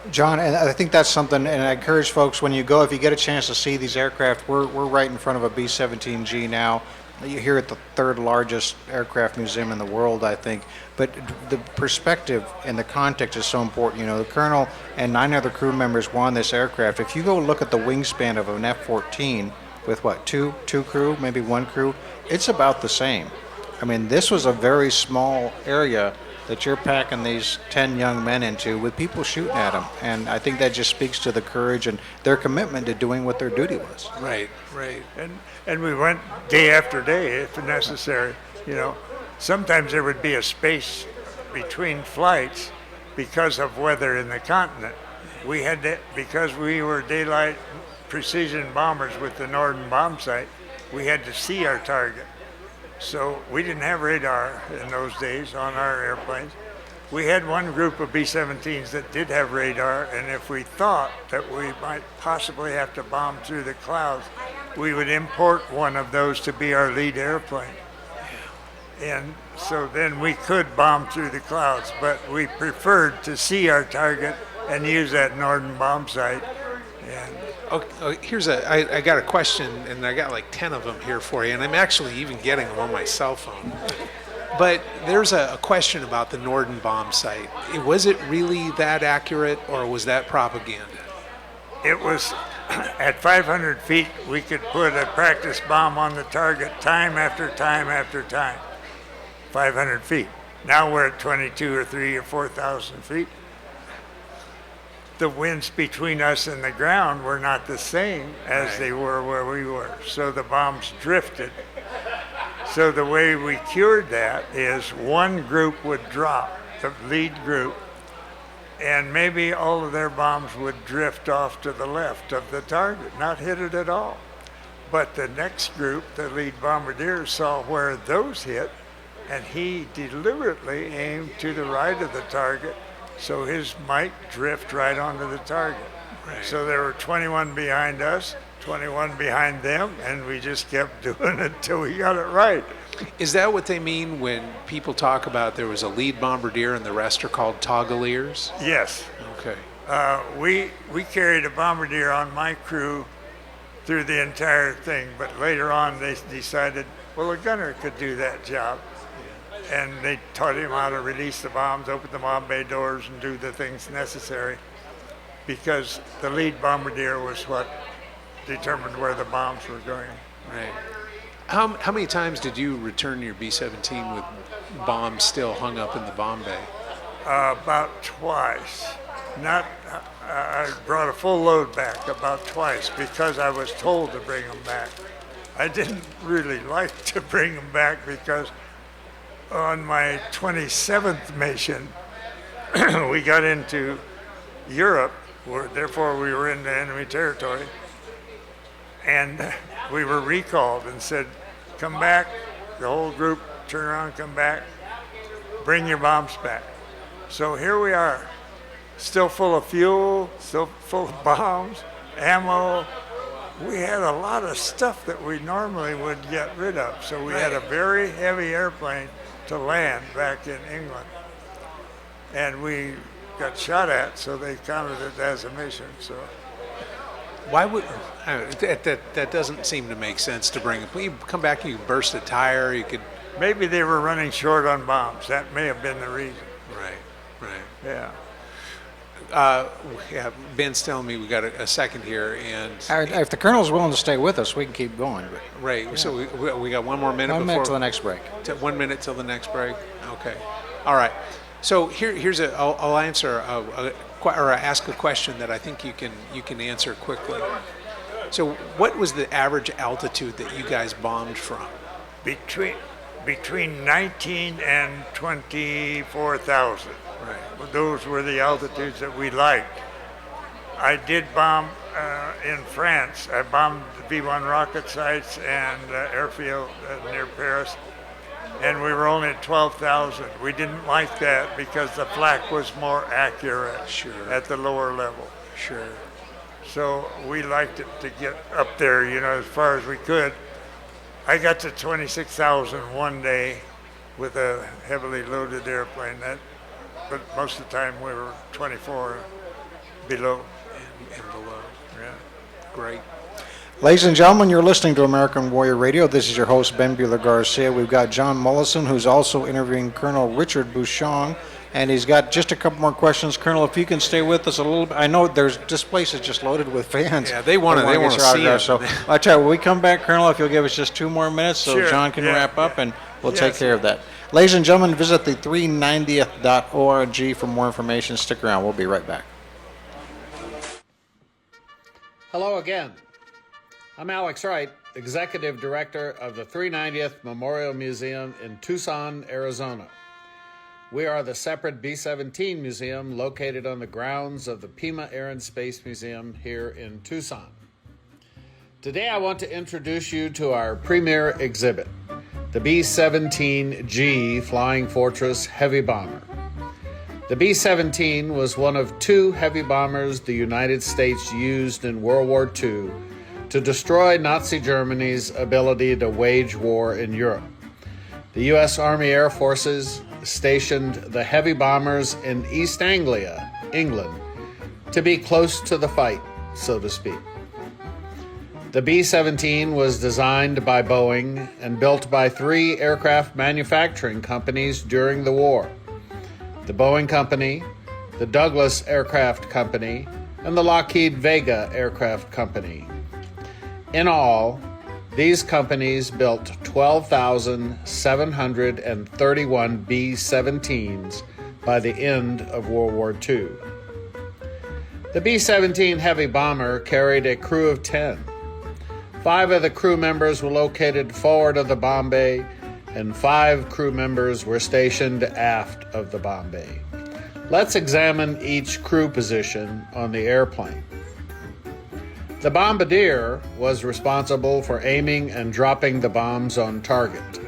John, and I think that's something, and I encourage folks when you go, if you get a chance to see these aircraft, we're right in front of a B-17G now. You're here at the 3rd largest aircraft museum in the world, I think. But the perspective and the context is so important. You know, the colonel and 9 other crew members were on this aircraft. If you go look at the wingspan of an F-14 with what, two crew, maybe 1 crew, it's about the same. I mean, this was a very small area that you're packing these 10 young men into with people shooting at them. And I think that just speaks to the courage and their commitment to doing what their duty was. Right. And we went day after day if necessary. You know, sometimes there would be a space between flights because of weather in the continent. We had to, because we were daylight precision bombers with the Norden bomb sight, we had to see our target. So we didn't have radar in those days on our airplanes. We had one group of B-17s that did have radar, and if we thought that we might possibly have to bomb through the clouds, we would import one of those to be our lead airplane. And so then we could bomb through the clouds, but we preferred to see our target and use that Norden bomb sight. And I got a question, and I got like 10 of them here for you, and I'm actually even getting them on my cell phone. But there's a question about the Norden bomb sight. Was it really that accurate, or was that propaganda? It was, at 500 feet, we could put a practice bomb on the target time after time after time. 500 feet. Now we're at 22 or 3 or 4,000 feet. The winds between us and the ground were not the same as they were where we were. So the bombs drifted. So the way we cured that is one group would drop, the lead group, and maybe all of their bombs would drift off to the left of the target, not hit it at all. But the next group, the lead bombardier, saw where those hit, and he deliberately aimed to the right of the target, so his might drift right onto the target. Right. So there were 21 behind us, 21 behind them, and we just kept doing it until we got it right. Is that what they mean when people talk about there was a lead bombardier and the rest are called toggaliers? Yes. Okay. We carried a bombardier on my crew through the entire thing, but later on they decided, well, a gunner could do that job. And they taught him how to release the bombs, open the bomb bay doors, and do the things necessary, because the lead bombardier was what determined where the bombs were going. Right. How many times did you return your B-17 with bombs still hung up in the bomb bay? About twice. I brought a full load back about twice because I was told to bring them back. I didn't really like to bring them back because on my 27th mission, we got into Europe, therefore we were in the enemy territory, And we were recalled and said, come back, the whole group, turn around, come back, bring your bombs back. So here we are, still full of fuel, still full of bombs, ammo. We had a lot of stuff that we normally would get rid of. So we had a very heavy airplane to land back in England. And we got shot at, so they counted it as a mission. So Why would that doesn't seem to make sense to bring? You come back, you burst a tire, you could. maybe they were running short on bombs. That may have been the reason. Right. Yeah. Yeah, Ben's telling me we got a second here, and If the colonel's willing to stay with us, we can keep going. But right. So we got one more minute. 1 minute till the next break. 1 minute till the next break. Okay. All right. So here's I'll answer or ask a question that I think you can answer quickly. So what was the average altitude that you guys bombed from? Between 19 and 24,000. Right. Those were the altitudes that we liked. I did bomb in France. I bombed the V-1 rocket sites and airfield near Paris, and we were only at 12,000. We didn't like that because the flak was more accurate at the lower level. Sure. So we liked it to get up there, as far as we could. I got to 26,000 one day with a heavily loaded airplane. But most of the time we were 24 below. And below. Yeah. Great. Ladies and gentlemen, you're listening to American Warrior Radio. This is your host, Ben Buehler-Garcia. We've got John Mollison, who's also interviewing Colonel Richard Bushong, and he's got just a couple more questions. Colonel, if you can stay with us a little bit. I know this place is just loaded with fans. Yeah, they want to see autograph. him. So I tell you, when we come back, Colonel, if you'll give us just 2 more minutes so Sure. John can wrap up, and we'll take Yes. care of that. Ladies and gentlemen, visit the 390th.org for more information. Stick around. We'll be right back. Hello again. I'm Alex Wright, Executive Director of the 390th Memorial Museum in Tucson, Arizona. We are the separate B-17 museum located on the grounds of the Pima Air and Space Museum here in Tucson. Today I want to introduce you to our premier exhibit, the B-17G Flying Fortress Heavy Bomber. The B-17 was one of 2 heavy bombers the United States used in World War II to destroy Nazi Germany's ability to wage war in Europe. The U.S. Army Air Forces stationed the heavy bombers in East Anglia, England, to be close to the fight, so to speak. The B-17 was designed by Boeing and built by 3 aircraft manufacturing companies during the war: the Boeing Company, the Douglas Aircraft Company, and the Lockheed Vega Aircraft Company. In all, these companies built 12,731 B-17s by the end of World War II. The B-17 heavy bomber carried a crew of 10. 5 of the crew members were located forward of the bomb bay, and 5 crew members were stationed aft of the bomb bay. Let's examine each crew position on the airplane. The bombardier was responsible for aiming and dropping the bombs on target.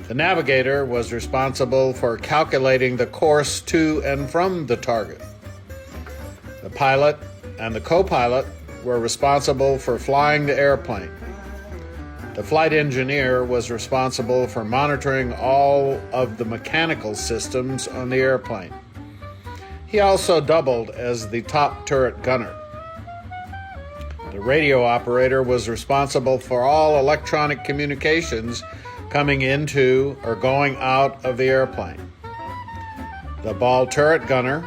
The navigator was responsible for calculating the course to and from the target. The pilot and the co-pilot were responsible for flying the airplane. The flight engineer was responsible for monitoring all of the mechanical systems on the airplane. He also doubled as the top turret gunner. The radio operator was responsible for all electronic communications coming into or going out of the airplane. The ball turret gunner,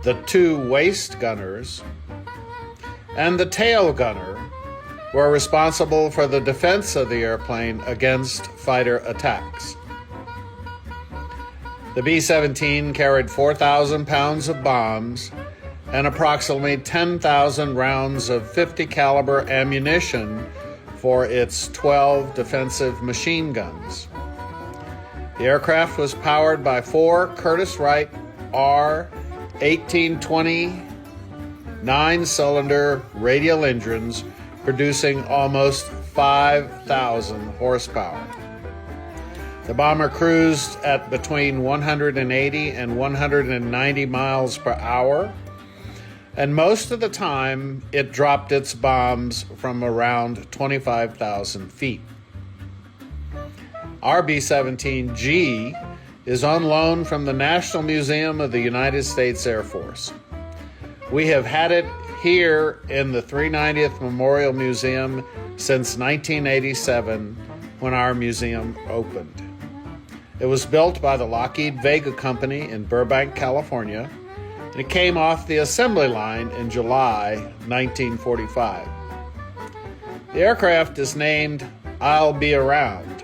the 2 waist gunners, and the tail gunner were responsible for the defense of the airplane against fighter attacks. The B-17 carried 4,000 pounds of bombs and approximately 10,000 rounds of .50 caliber ammunition for its 12 defensive machine guns. The aircraft was powered by 4 Curtiss-Wright R-1820 9-cylinder radial engines producing almost 5,000 horsepower. The bomber cruised at between 180 and 190 miles per hour, and most of the time it dropped its bombs from around 25,000 feet. Our B-17G is on loan from the National Museum of the United States Air Force. We have had it here in the 390th Memorial Museum since 1987, when our museum opened. It was built by the Lockheed Vega Company in Burbank, California, and it came off the assembly line in July 1945. The aircraft is named I'll Be Around,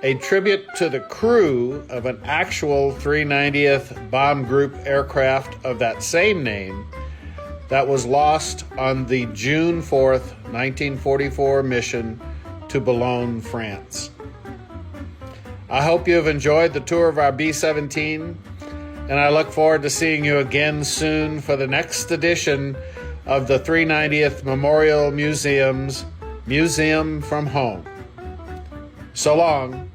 a tribute to the crew of an actual 390th Bomb Group aircraft of that same name that was lost on the June 4th, 1944 mission to Boulogne, France. I hope you have enjoyed the tour of our B-17, and I look forward to seeing you again soon for the next edition of the 390th Memorial Museum's Museum from Home. So long.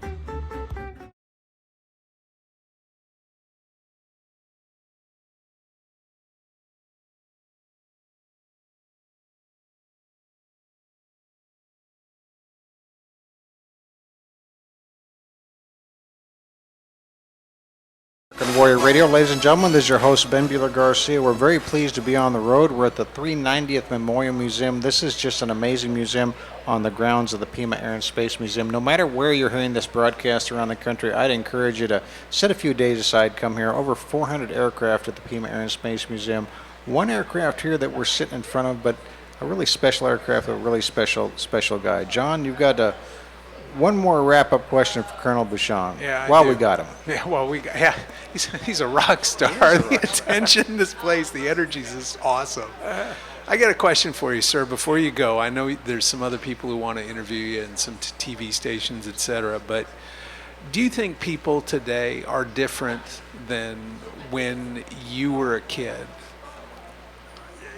Warrior Radio. Ladies and gentlemen, this is your host, Ben Bueller Garcia. We're very pleased to be on the road. We're at the 390th Memorial Museum. This is just an amazing museum on the grounds of the Pima Air and Space Museum. No matter where you're hearing this broadcast around the country, I'd encourage you to set a few days aside, come here. Over 400 aircraft at the Pima Air and Space Museum. One aircraft here that we're sitting in front of, but a really special aircraft, a really special guy. John, you've got one more wrap-up question for Colonel Bushong. Yeah, while we got him. Yeah, well, he's a rock star. The attention in this place, the energy is awesome. I got a question for you, sir. Before you go, I know there's some other people who want to interview you and some TV stations, etc. But do you think people today are different than when you were a kid?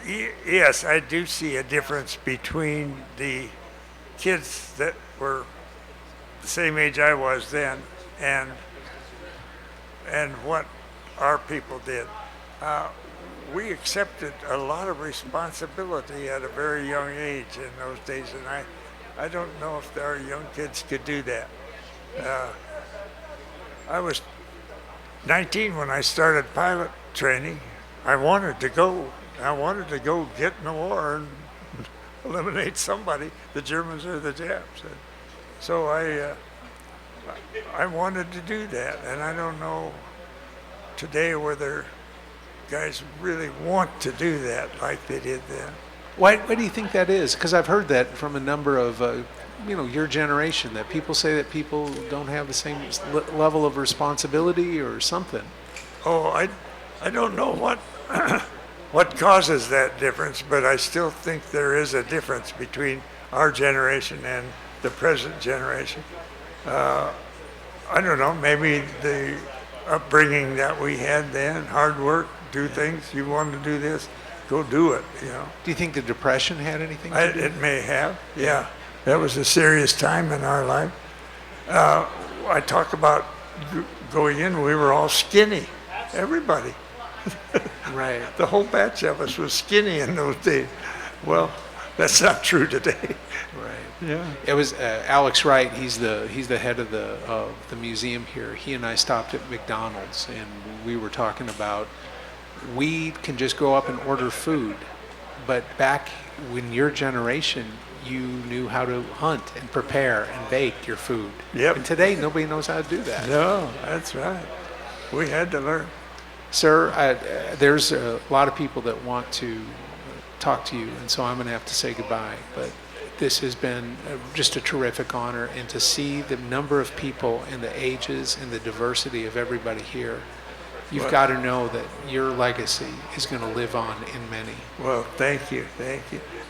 Yes, I do see a difference between the kids that were the same age I was then and what our people did. We accepted a lot of responsibility at a very young age in those days, and I don't know if our young kids could do that. I was 19 when I started pilot training. I wanted to go get in the war and eliminate somebody, the Germans or the Japs. So I wanted to do that, and I don't know today whether guys really want to do that like they did then. Why do you think that is? Because I've heard that from a number of, your generation, that people say that people don't have the same level of responsibility or something. Oh, I don't know what what causes that difference, but I still think there is a difference between our generation and the present generation. I don't know, maybe the upbringing that we had then, hard work, do things, you want to do this, go do it, Do you think the Depression had anything to do? It may have, yeah. That was a serious time in our life. I talk about going in, we were all skinny, everybody. Right. The whole batch of us was skinny in those days. Well, that's not true today. Right. Yeah. It was Alex Wright. He's the head of the museum here. He and I stopped at McDonald's, and we were talking about we can just go up and order food, but back when your generation, you knew how to hunt and prepare and bake your food. Yep. And today, nobody knows how to do that. No, that's right. We had to learn. Sir, there's a lot of people that want to talk to you, and so I'm going to have to say goodbye. But this has been just a terrific honor, and to see the number of people and the ages and the diversity of everybody here, you've got to know that your legacy is going to live on in many. Well, thank you.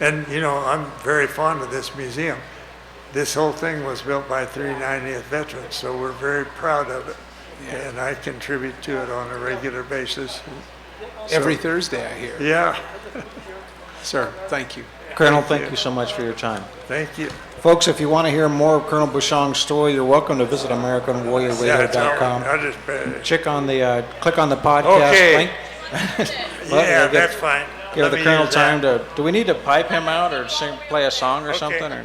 And, I'm very fond of this museum. This whole thing was built by 390th veterans, so we're very proud of it. Yeah. And I contribute to it on a regular basis. Every Thursday, I hear. Yeah, Sir, thank you. Colonel, thank you so much for your time. thank you. Folks, if you want to hear more of Colonel Bushong's story, you're welcome to visit AmericanWarriorRadio.com. I'll just, Click on the podcast Okay. link. Well, yeah, you'll that's fine. Give Let the me Colonel use time that. to, do we need to pipe him out or play a song or something? Or?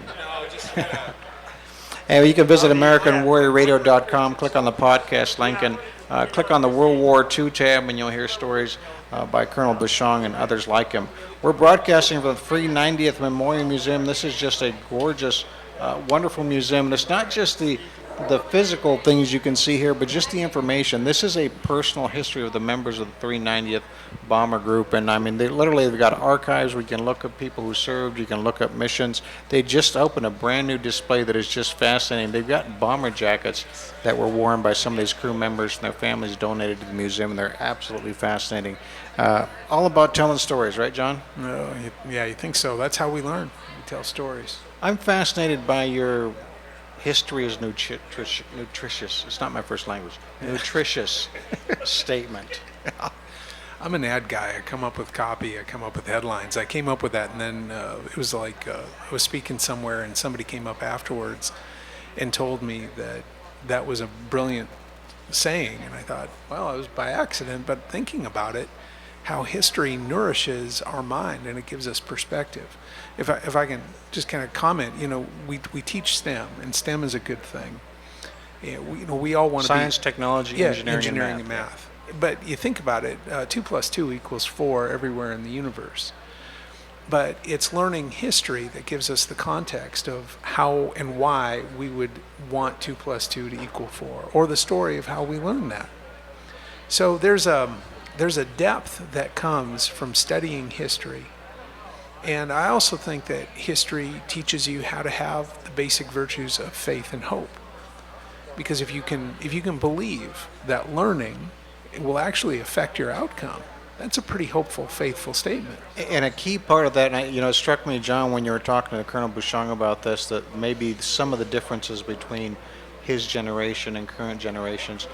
Hey, you can visit AmericanWarriorRadio.com, click on the podcast link, and click on the World War II tab, and you'll hear stories by Colonel Bushong and others like him. We're broadcasting from the 390th Memorial Museum. This is just a gorgeous, wonderful museum. And it's not just the physical things you can see here, but just the information. This is a personal history of the members of the 390th Bomber Group, and I mean, they've got archives where you can look at people who served, you can look up missions. They just opened a brand new display that is just fascinating. They've got bomber jackets that were worn by some of these crew members, and their families donated to the museum, and they're absolutely fascinating. All about telling stories, right, John? Yeah, you think so. That's how we learn. We tell stories. I'm fascinated by your history is nutritious. It's not my first language. Nutritious statement. I'm an ad guy. I come up with copy. I come up with headlines. I came up with that, and then it was like I was speaking somewhere, and somebody came up afterwards and told me that that was a brilliant saying. And I thought, well, it was by accident, but thinking about it, how history nourishes our mind and it gives us perspective. If I can just kind of comment, we teach STEM, and STEM is a good thing. Yeah, we all want to be Science, technology, engineering, and math. But you think about it, 2 + 2 = 4 everywhere in the universe. But it's learning history that gives us the context of how and why we would want 2 + 2 to equal 4, or the story of how we learned that. So there's a depth that comes from studying history. And I also think that history teaches you how to have the basic virtues of faith and hope. Because if you can believe that learning will actually affect your outcome, that's a pretty hopeful, faithful statement. And a key part of that, and it struck me, John, when you were talking to Colonel Bushong about this, that maybe some of the differences between his generation and current generations,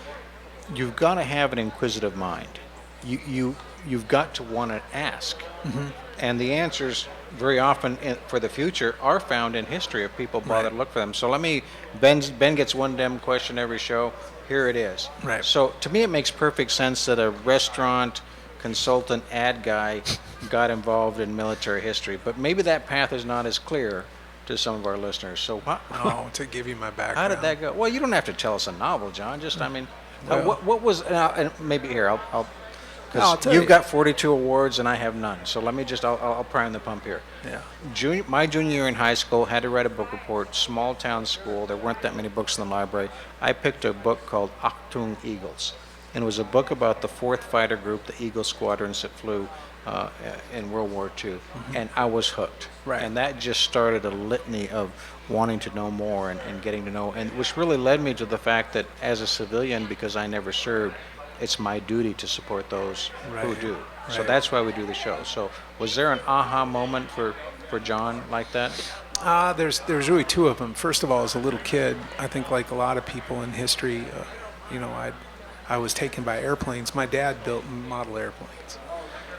you've got to have an inquisitive mind. You've got to want to ask. Mm-hmm. And the answers very often for the future are found in history if people bother to look for them. So Ben gets one damn question every show. Here it is. Right. So to me it makes perfect sense that a restaurant consultant ad guy got involved in military history. But maybe that path is not as clear to some of our listeners. So to give you my background. How did that go? Well, you don't have to tell us a novel, John. Just, Well, what was, and maybe here, I'll I'll tell you've you. got 42 awards and I have none. So let me I'll prime the pump here. Yeah. My junior year in high school, had to write a book report, small town school. There weren't that many books in the library. I picked a book called Achtung Eagles. And it was a book about the 4th Fighter Group, the Eagle squadrons that flew in World War II. Mm-hmm. And I was hooked. Right. And that just started a litany of wanting to know more and getting to know, and which really led me to the fact that as a civilian, because I never served, it's my duty to support those who do. So Right. that's why we do the show. So was there an aha moment for John like that? There's really 2 of them. First of all, as a little kid, I think like a lot of people in history, I was taken by airplanes. My dad built model airplanes.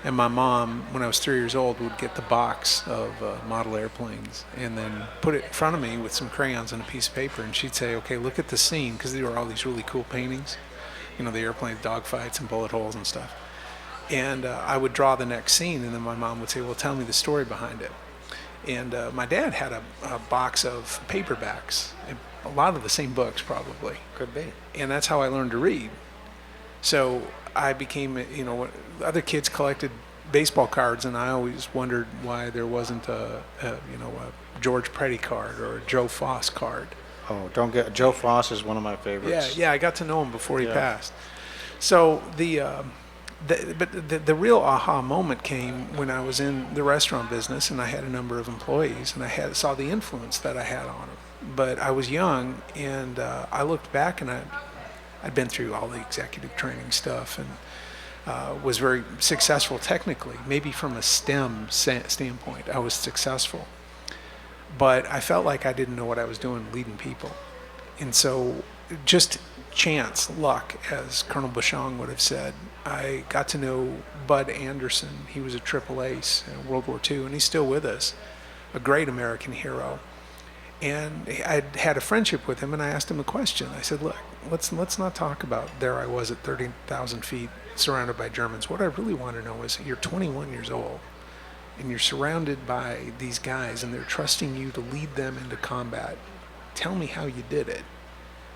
And my mom, when I was 3 years old, would get the box of model airplanes and then put it in front of me with some crayons and a piece of paper. And she'd say, okay, look at the scene, because there were all these really cool paintings. The airplane dogfights and bullet holes and stuff. And I would draw the next scene, and then my mom would say, well, tell me the story behind it. And my dad had a box of paperbacks, a lot of the same books probably. Could be. And that's how I learned to read. So I became, other kids collected baseball cards, and I always wondered why there wasn't a George Petty card or a Joe Foss card. Oh, Joe Foss is one of my favorites. Yeah, I got to know him before he passed. So but the real aha moment came when I was in the restaurant business and I had a number of employees and I saw the influence that I had on them. But I was young and I looked back and I'd been through all the executive training stuff and was very successful technically. Maybe from a STEM standpoint, I was successful. But I felt like I didn't know what I was doing leading people. And so just chance, luck, as Colonel Bushong would have said. I got to know Bud Anderson. He was a triple ace in World War II, and he's still with us, a great American hero. And I had a friendship with him, and I asked him a question. I said, look, let's not talk about there I was at 30,000 feet surrounded by Germans. What I really want to know is you're 21 years old, and you're surrounded by these guys, and they're trusting you to lead them into combat. Tell me how you did it,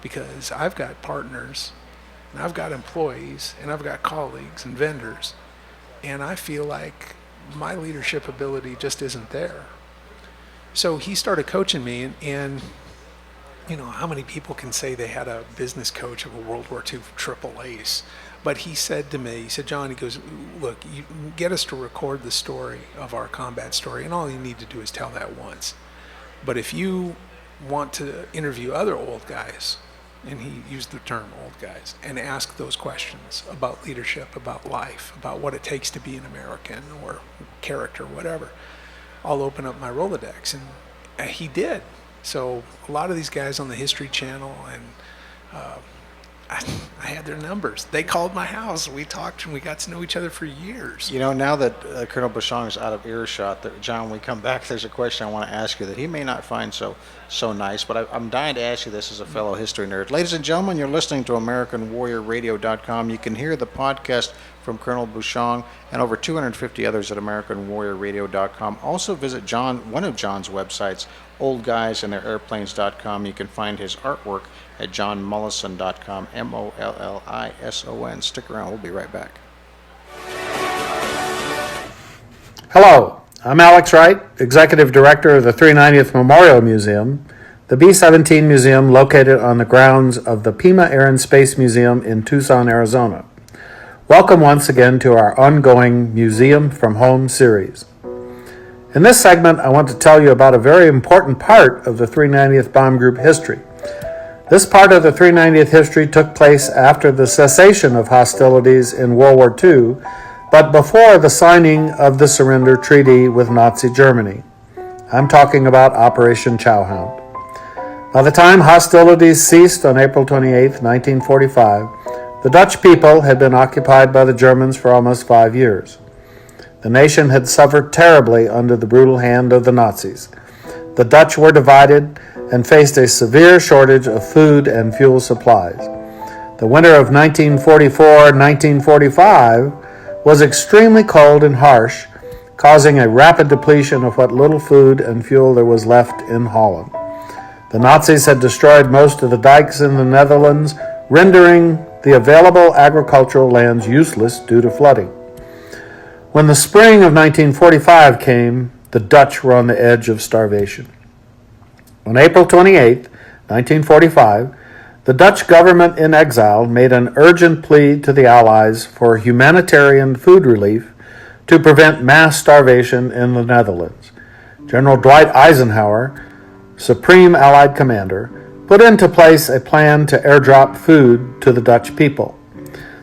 because I've got partners, and I've got employees, and I've got colleagues and vendors, and I feel like my leadership ability just isn't there. So he started coaching me, and you know, how many people can say they had a business coach of a World War II triple ace? But he said to me, he said, John, he goes, look, you get us to record the story of our combat story, and all you need to do is tell that once. But if you want to interview other old guys, and he used the term old guys, and ask those questions about leadership, about life, about what it takes to be an American or character, whatever, I'll open up my Rolodex. And he did. So a lot of these guys on the History Channel, and I had their numbers. They called my house. We talked, and we got to know each other for years. You know, now that Colonel Bushong is out of earshot, John, when we come back, there's a question I want to ask you that he may not find so nice, but I'm dying to ask you this as a fellow history nerd. Ladies and gentlemen, you're listening to AmericanWarriorRadio.com. You can hear the podcast from Colonel Bushong and over 250 others at AmericanWarriorRadio.com. Also visit one of John's websites, oldguysantheirairplanes.com. You can find his artwork at johnmollison.com, Mollison. Stick around, we'll be right back. Hello, I'm Alex Wright, Executive Director of the 390th Memorial Museum, the B-17 Museum located on the grounds of the Pima Air and Space Museum in Tucson, Arizona. Welcome once again to our ongoing Museum from Home series. In this segment, I want to tell you about a very important part of the 390th Bomb Group history. This part of the 390th history took place after the cessation of hostilities in World War II, but before the signing of the surrender treaty with Nazi Germany. I'm talking about Operation Childhound. By the time hostilities ceased on April 28, 1945, the Dutch people had been occupied by the Germans for almost 5 years. The nation had suffered terribly under the brutal hand of the Nazis. The Dutch were divided and faced a severe shortage of food and fuel supplies. The winter of 1944-1945 was extremely cold and harsh, causing a rapid depletion of what little food and fuel there was left in Holland. The Nazis had destroyed most of the dikes in the Netherlands, rendering the available agricultural lands useless due to flooding. When the spring of 1945 came, the Dutch were on the edge of starvation. On April 28, 1945, the Dutch government in exile made an urgent plea to the Allies for humanitarian food relief to prevent mass starvation in the Netherlands. General Dwight Eisenhower, Supreme Allied Commander, put into place a plan to airdrop food to the Dutch people.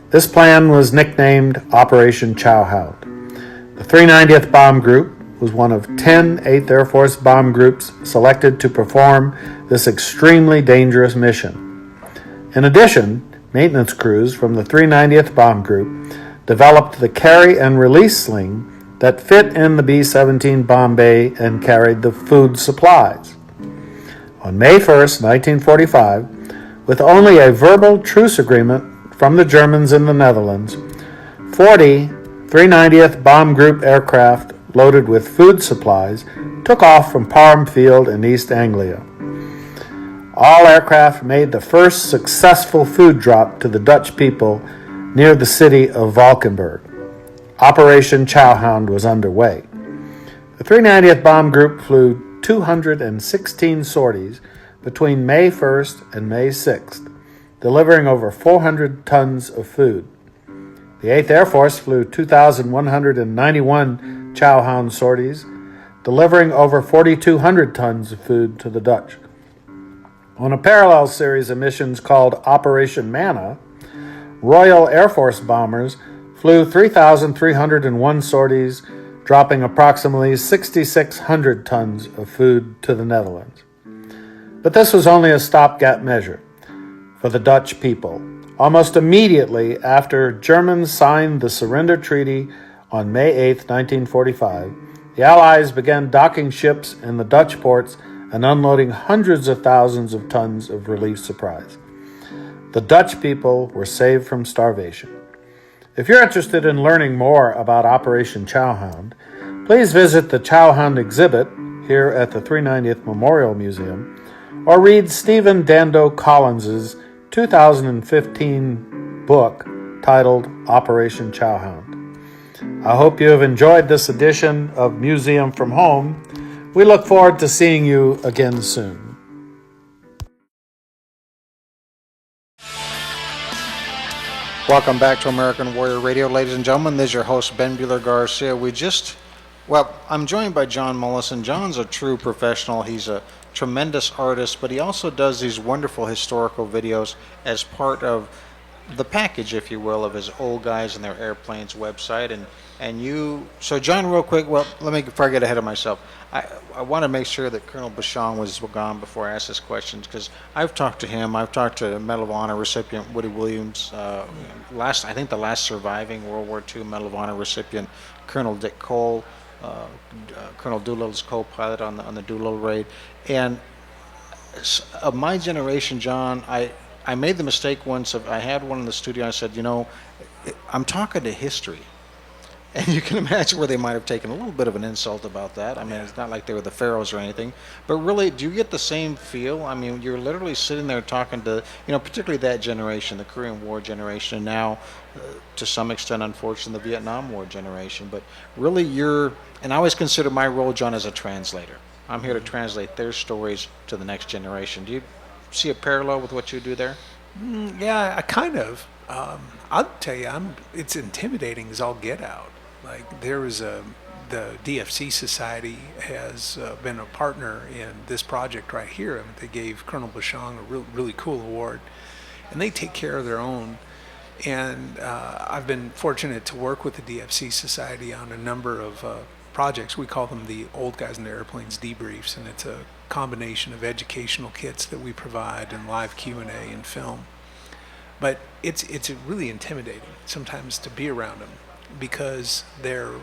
This plan was nicknamed Operation Childhound. The 390th Bomb Group was one of 10 8th Air Force bomb groups selected to perform this extremely dangerous mission. In addition, maintenance crews from the 390th Bomb Group developed the carry and release sling that fit in the B-17 bomb bay and carried the food supplies. On May 1st, 1945, with only a verbal truce agreement from the Germans in the Netherlands, 40 390th Bomb Group aircraft loaded with food supplies took off from Parham Field in East Anglia. All aircraft made the first successful food drop to the Dutch people near the city of Valkenburg. Operation Childhound was underway. The 390th Bomb Group flew 216 sorties between May 1st and May 6th, delivering over 400 tons of food. The 8th Air Force flew 2,191 Childhound sorties, delivering over 4,200 tons of food to the Dutch. On a parallel series of missions called Operation Manna, Royal Air Force bombers flew 3,301 sorties, dropping approximately 6,600 tons of food to the Netherlands. But this was only a stopgap measure. for the Dutch people. Almost immediately after Germans signed the surrender treaty on May 8, 1945, the Allies began docking ships in the Dutch ports and unloading hundreds of thousands of tons of relief supplies. The Dutch people were saved from starvation. If you're interested in learning more about Operation Childhound, please visit the Childhound exhibit here at the 390th Memorial Museum, or read Stephen Dando Collins's 2015 book titled Operation Childhound. I hope you have enjoyed this edition of Museum from Home. We look forward to seeing you again soon. Welcome back to American Warrior Radio, ladies and gentlemen. This is your host, Ben Buehler-Garcia. I'm joined by John Mollison. John's a true professional. He's a tremendous artist, but he also does these wonderful historical videos as part of the package, if you will, of his Old Guys and Their Airplanes website. So John, real quick, before I get ahead of myself, I want to make sure that Colonel Bushong was gone before I ask this question, because I've talked to him. I've talked to Medal of Honor recipient Woody Williams, the last surviving World War II Medal of Honor recipient, Colonel Dick Cole, Colonel Doolittle's co-pilot on the Doolittle raid. And of my generation, John, I made the mistake once I had one in the studio. I said, I'm talking to history. And you can imagine where they might have taken a little bit of an insult about that. I mean, It's not like they were the pharaohs or anything. But really, do you get the same feel? I mean, you're literally sitting there talking to, particularly that generation, the Korean War generation, and now, to some extent, unfortunately, the Vietnam War generation. But really, and I always consider my role, John, as a translator. I'm here to translate their stories to the next generation. Do you see a parallel with what you do there? Yeah, I kind of. I'll tell you, it's intimidating as all get out. Like the DFC Society has been a partner in this project right here. I mean, they gave Colonel Bushong a really cool award, and they take care of their own. And I've been fortunate to work with the DFC Society on a number of projects. We call them the Old Guys and Their Airplanes debriefs, and it's a combination of educational kits that we provide and live Q&A and film. But it's really intimidating sometimes to be around them, because they've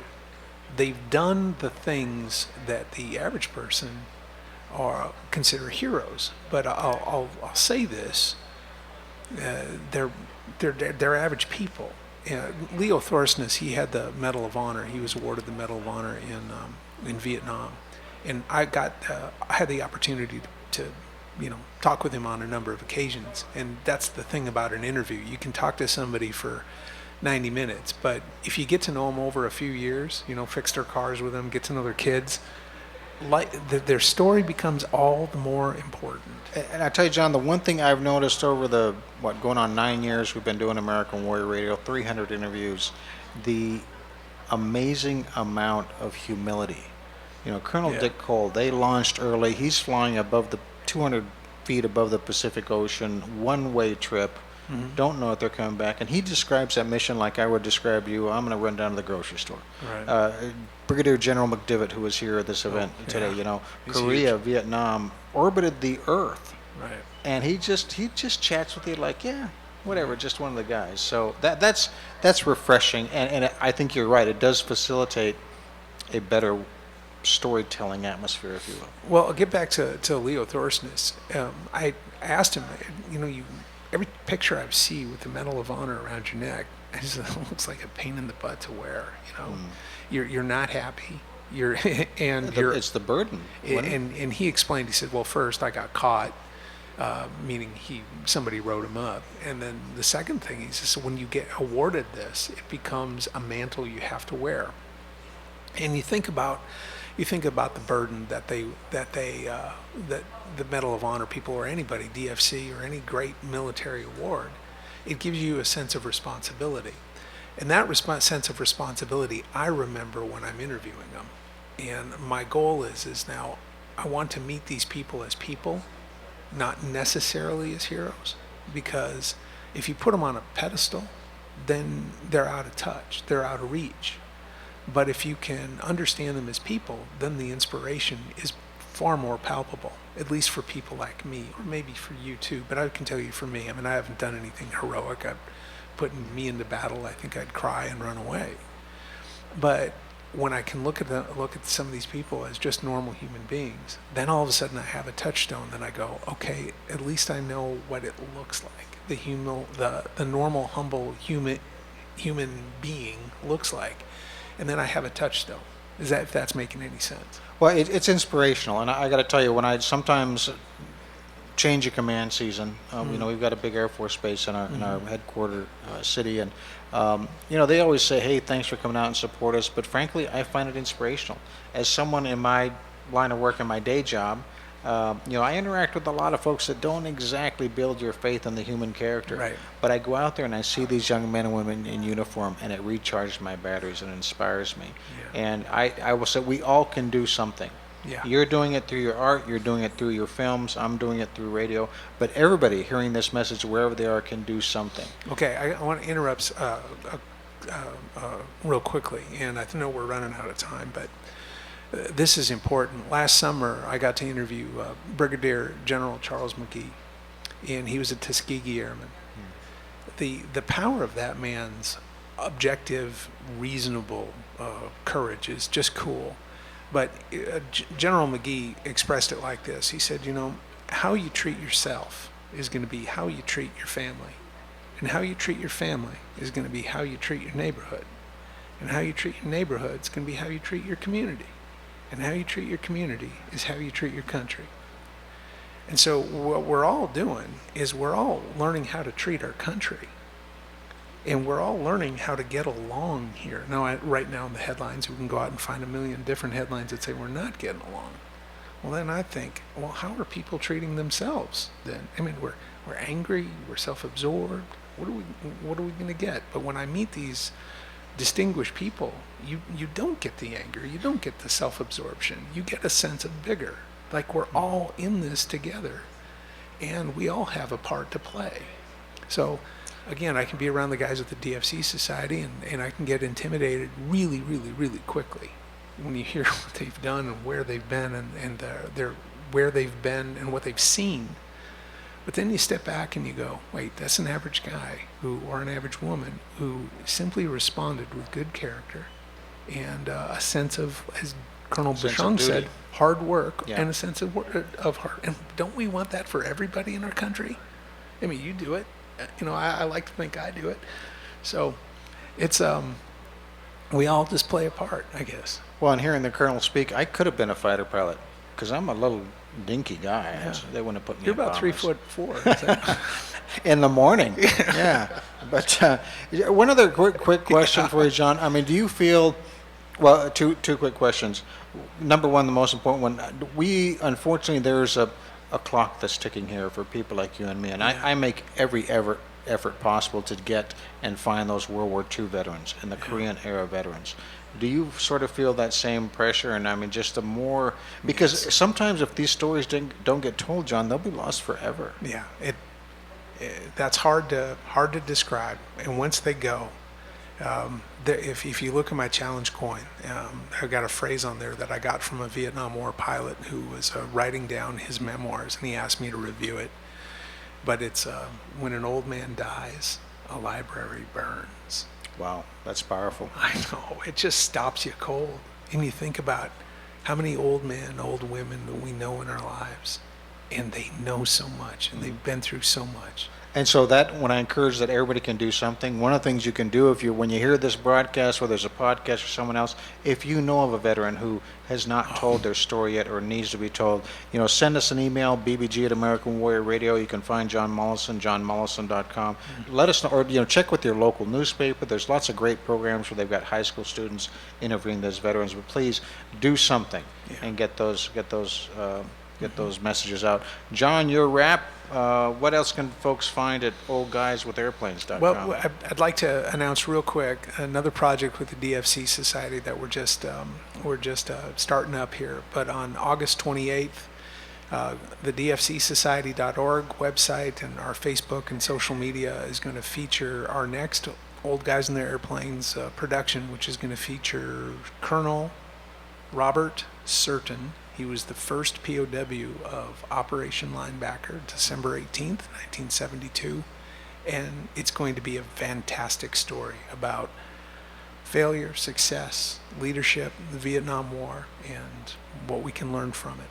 done the things that the average person consider heroes. But I'll say this: they're average people. Leo Thorsness, he had the Medal of Honor. He was awarded the Medal of Honor in Vietnam, and I had the opportunity to talk with him on a number of occasions. And that's the thing about an interview. You can talk to somebody for 90 minutes, but if you get to know them over a few years, fix their cars with them, get to know their kids, their story becomes all the more important. And I tell you, John, the one thing I've noticed over going on 9 years we've been doing American Warrior Radio, 300 interviews, the amazing amount of humility. Colonel Dick Cole, they launched early. He's flying above the 200 feet above the Pacific Ocean, one-way trip. Mm-hmm. Don't know if they're coming back, and he describes that mission like I would describe you. I'm going to run down to the grocery store. Right. Brigadier General McDivitt, who was here at this event today, Korea, huge. Vietnam, orbited the Earth, right? And he just chats with you like, whatever, just one of the guys. So that's refreshing, and I think you're right. It does facilitate a better storytelling atmosphere, if you will. Well, I'll get back to Leo Thorsness. I asked him, every picture I see with the Medal of Honor around your neck, it looks like a pain in the butt to wear. You're not happy. It's the burden. And he explained. He said, "Well, first I got caught, meaning somebody wrote him up, and then the second thing he says, so when you get awarded this, it becomes a mantle you have to wear." And you think about the burden that the Medal of Honor people, or anybody, DFC or any great military award, it gives you a sense of responsibility. And that sense of responsibility, I remember when I'm interviewing them. And my goal is now I want to meet these people as people, not necessarily as heroes, because if you put them on a pedestal, then they're out of touch, they're out of reach. But if you can understand them as people, then the inspiration is far more palpable, at least for people like me, or maybe for you too, but I can tell you for me, I mean, I haven't done anything heroic. I've put me into battle, I think I'd cry and run away. But when I can look at some of these people as just normal human beings, then all of a sudden I have a touchstone that I go, okay, at least I know what it looks like. The normal, humble human being looks like, and then I have a touchstone. If that's making any sense? Well, it's inspirational, and I got to tell you, when I sometimes change a command season, we've got a big Air Force base in our headquarter city, and they always say, "Hey, thanks for coming out and support us." But frankly, I find it inspirational. As someone in my line of work in my day job, I interact with a lot of folks that don't exactly build your faith in the human character. Right. But I go out there and I see these young men and women in uniform, and it recharges my batteries and inspires me. Yeah. And I will say we all can do something. Yeah. You're doing it through your art, you're doing it through your films, I'm doing it through radio, but everybody hearing this message wherever they are can do something. Okay, I want to interrupt real quickly, and I know we're running out of time, but this is important. Last summer, I got to interview Brigadier General Charles McGee, and he was a Tuskegee Airman. The power of that man's objective, reasonable courage is just cool. But General McGee expressed it like this. He said, how you treat yourself is going to be how you treat your family. And how you treat your family is going to be how you treat your neighborhood. And how you treat your neighborhood is going to be how you treat your community. And how you treat your community is how you treat your country. And so what we're all doing is we're all learning how to treat our country. And we're all learning how to get along here. Now, right now in the headlines, we can go out and find a million different headlines that say we're not getting along. Well, then I think, well, how are people treating themselves then? I mean, we're angry, we're self-absorbed. What are we going to get? But when I meet these distinguished people, you don't get the anger, you don't get the self-absorption. You get a sense of vigor, like we're all in this together, and we all have a part to play. So, again, I can be around the guys at the DFC Society, and I can get intimidated really, really, really quickly when you hear what they've done and where they've been and where they've been and what they've seen. But then you step back and you go, wait, that's an average guy or an average woman who simply responded with good character and a sense of, as Colonel Bushong said, hard work and a sense of heart. And don't we want that for everybody in our country? I mean, you do it. I like to think I do it. So it's, we all just play a part, I guess. Well, and hearing the Colonel speak, I could have been a fighter pilot because I'm a little dinky guy. Yeah. They wouldn't have put me You're in about bombers. 3'4". In the morning, yeah. But one other quick question for you, John. I mean, do you feel, well, two quick questions. Number one, the most important one, unfortunately, there's a clock that's ticking here for people like you and me, and I make every effort possible to get and find those World War II veterans and the Korean era veterans. Do you sort of feel that same pressure? And I mean, just the more, because sometimes if these stories don't get told, John, they'll be lost forever. Yeah, that's hard to describe. And once they go, if you look at my challenge coin, I've got a phrase on there that I got from a Vietnam War pilot who was writing down his memoirs, and he asked me to review it. But it's when an old man dies, a library burns. Wow, that's powerful. I know, it just stops you cold. And you think about how many old men, old women that we know in our lives, and they know so much, and they've been through so much. And so that, when I encourage that everybody can do something, one of the things you can do when you hear this broadcast, whether it's a podcast or someone else, if you know of a veteran who has not told their story yet or needs to be told, send us an email, bbg@American Warrior Radio. You can find John Mollison, johnmollison.com. Let us know, or check with your local newspaper. There's lots of great programs where they've got high school students interviewing those veterans. But please do something and get those messages out. John, your rap. What else can folks find at oldguyswithairplanes.com? Well, I'd like to announce real quick another project with the DFC Society that we're just starting up here. But on August 28th, the dfcsociety.org website and our Facebook and social media is going to feature our next Old Guys in Their Airplanes production, which is going to feature Colonel Robert Certain. He was the first POW of Operation Linebacker, December 18th, 1972. And it's going to be a fantastic story about failure, success, leadership, the Vietnam War, and what we can learn from it.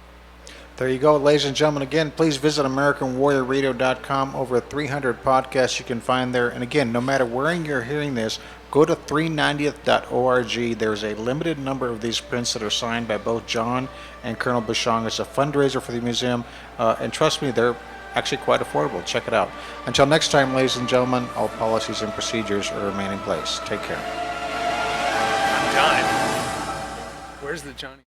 There you go, ladies and gentlemen. Again, please visit AmericanWarriorRadio.com. Over 300 podcasts you can find there. And again, no matter where you're hearing this, go to 390th.org. There's a limited number of these prints that are signed by both John and Colonel Bushong. It's a fundraiser for the museum. And trust me, they're actually quite affordable. Check it out. Until next time, ladies and gentlemen, all policies and procedures remain in place. Take care. I'm done. Where's the Johnny?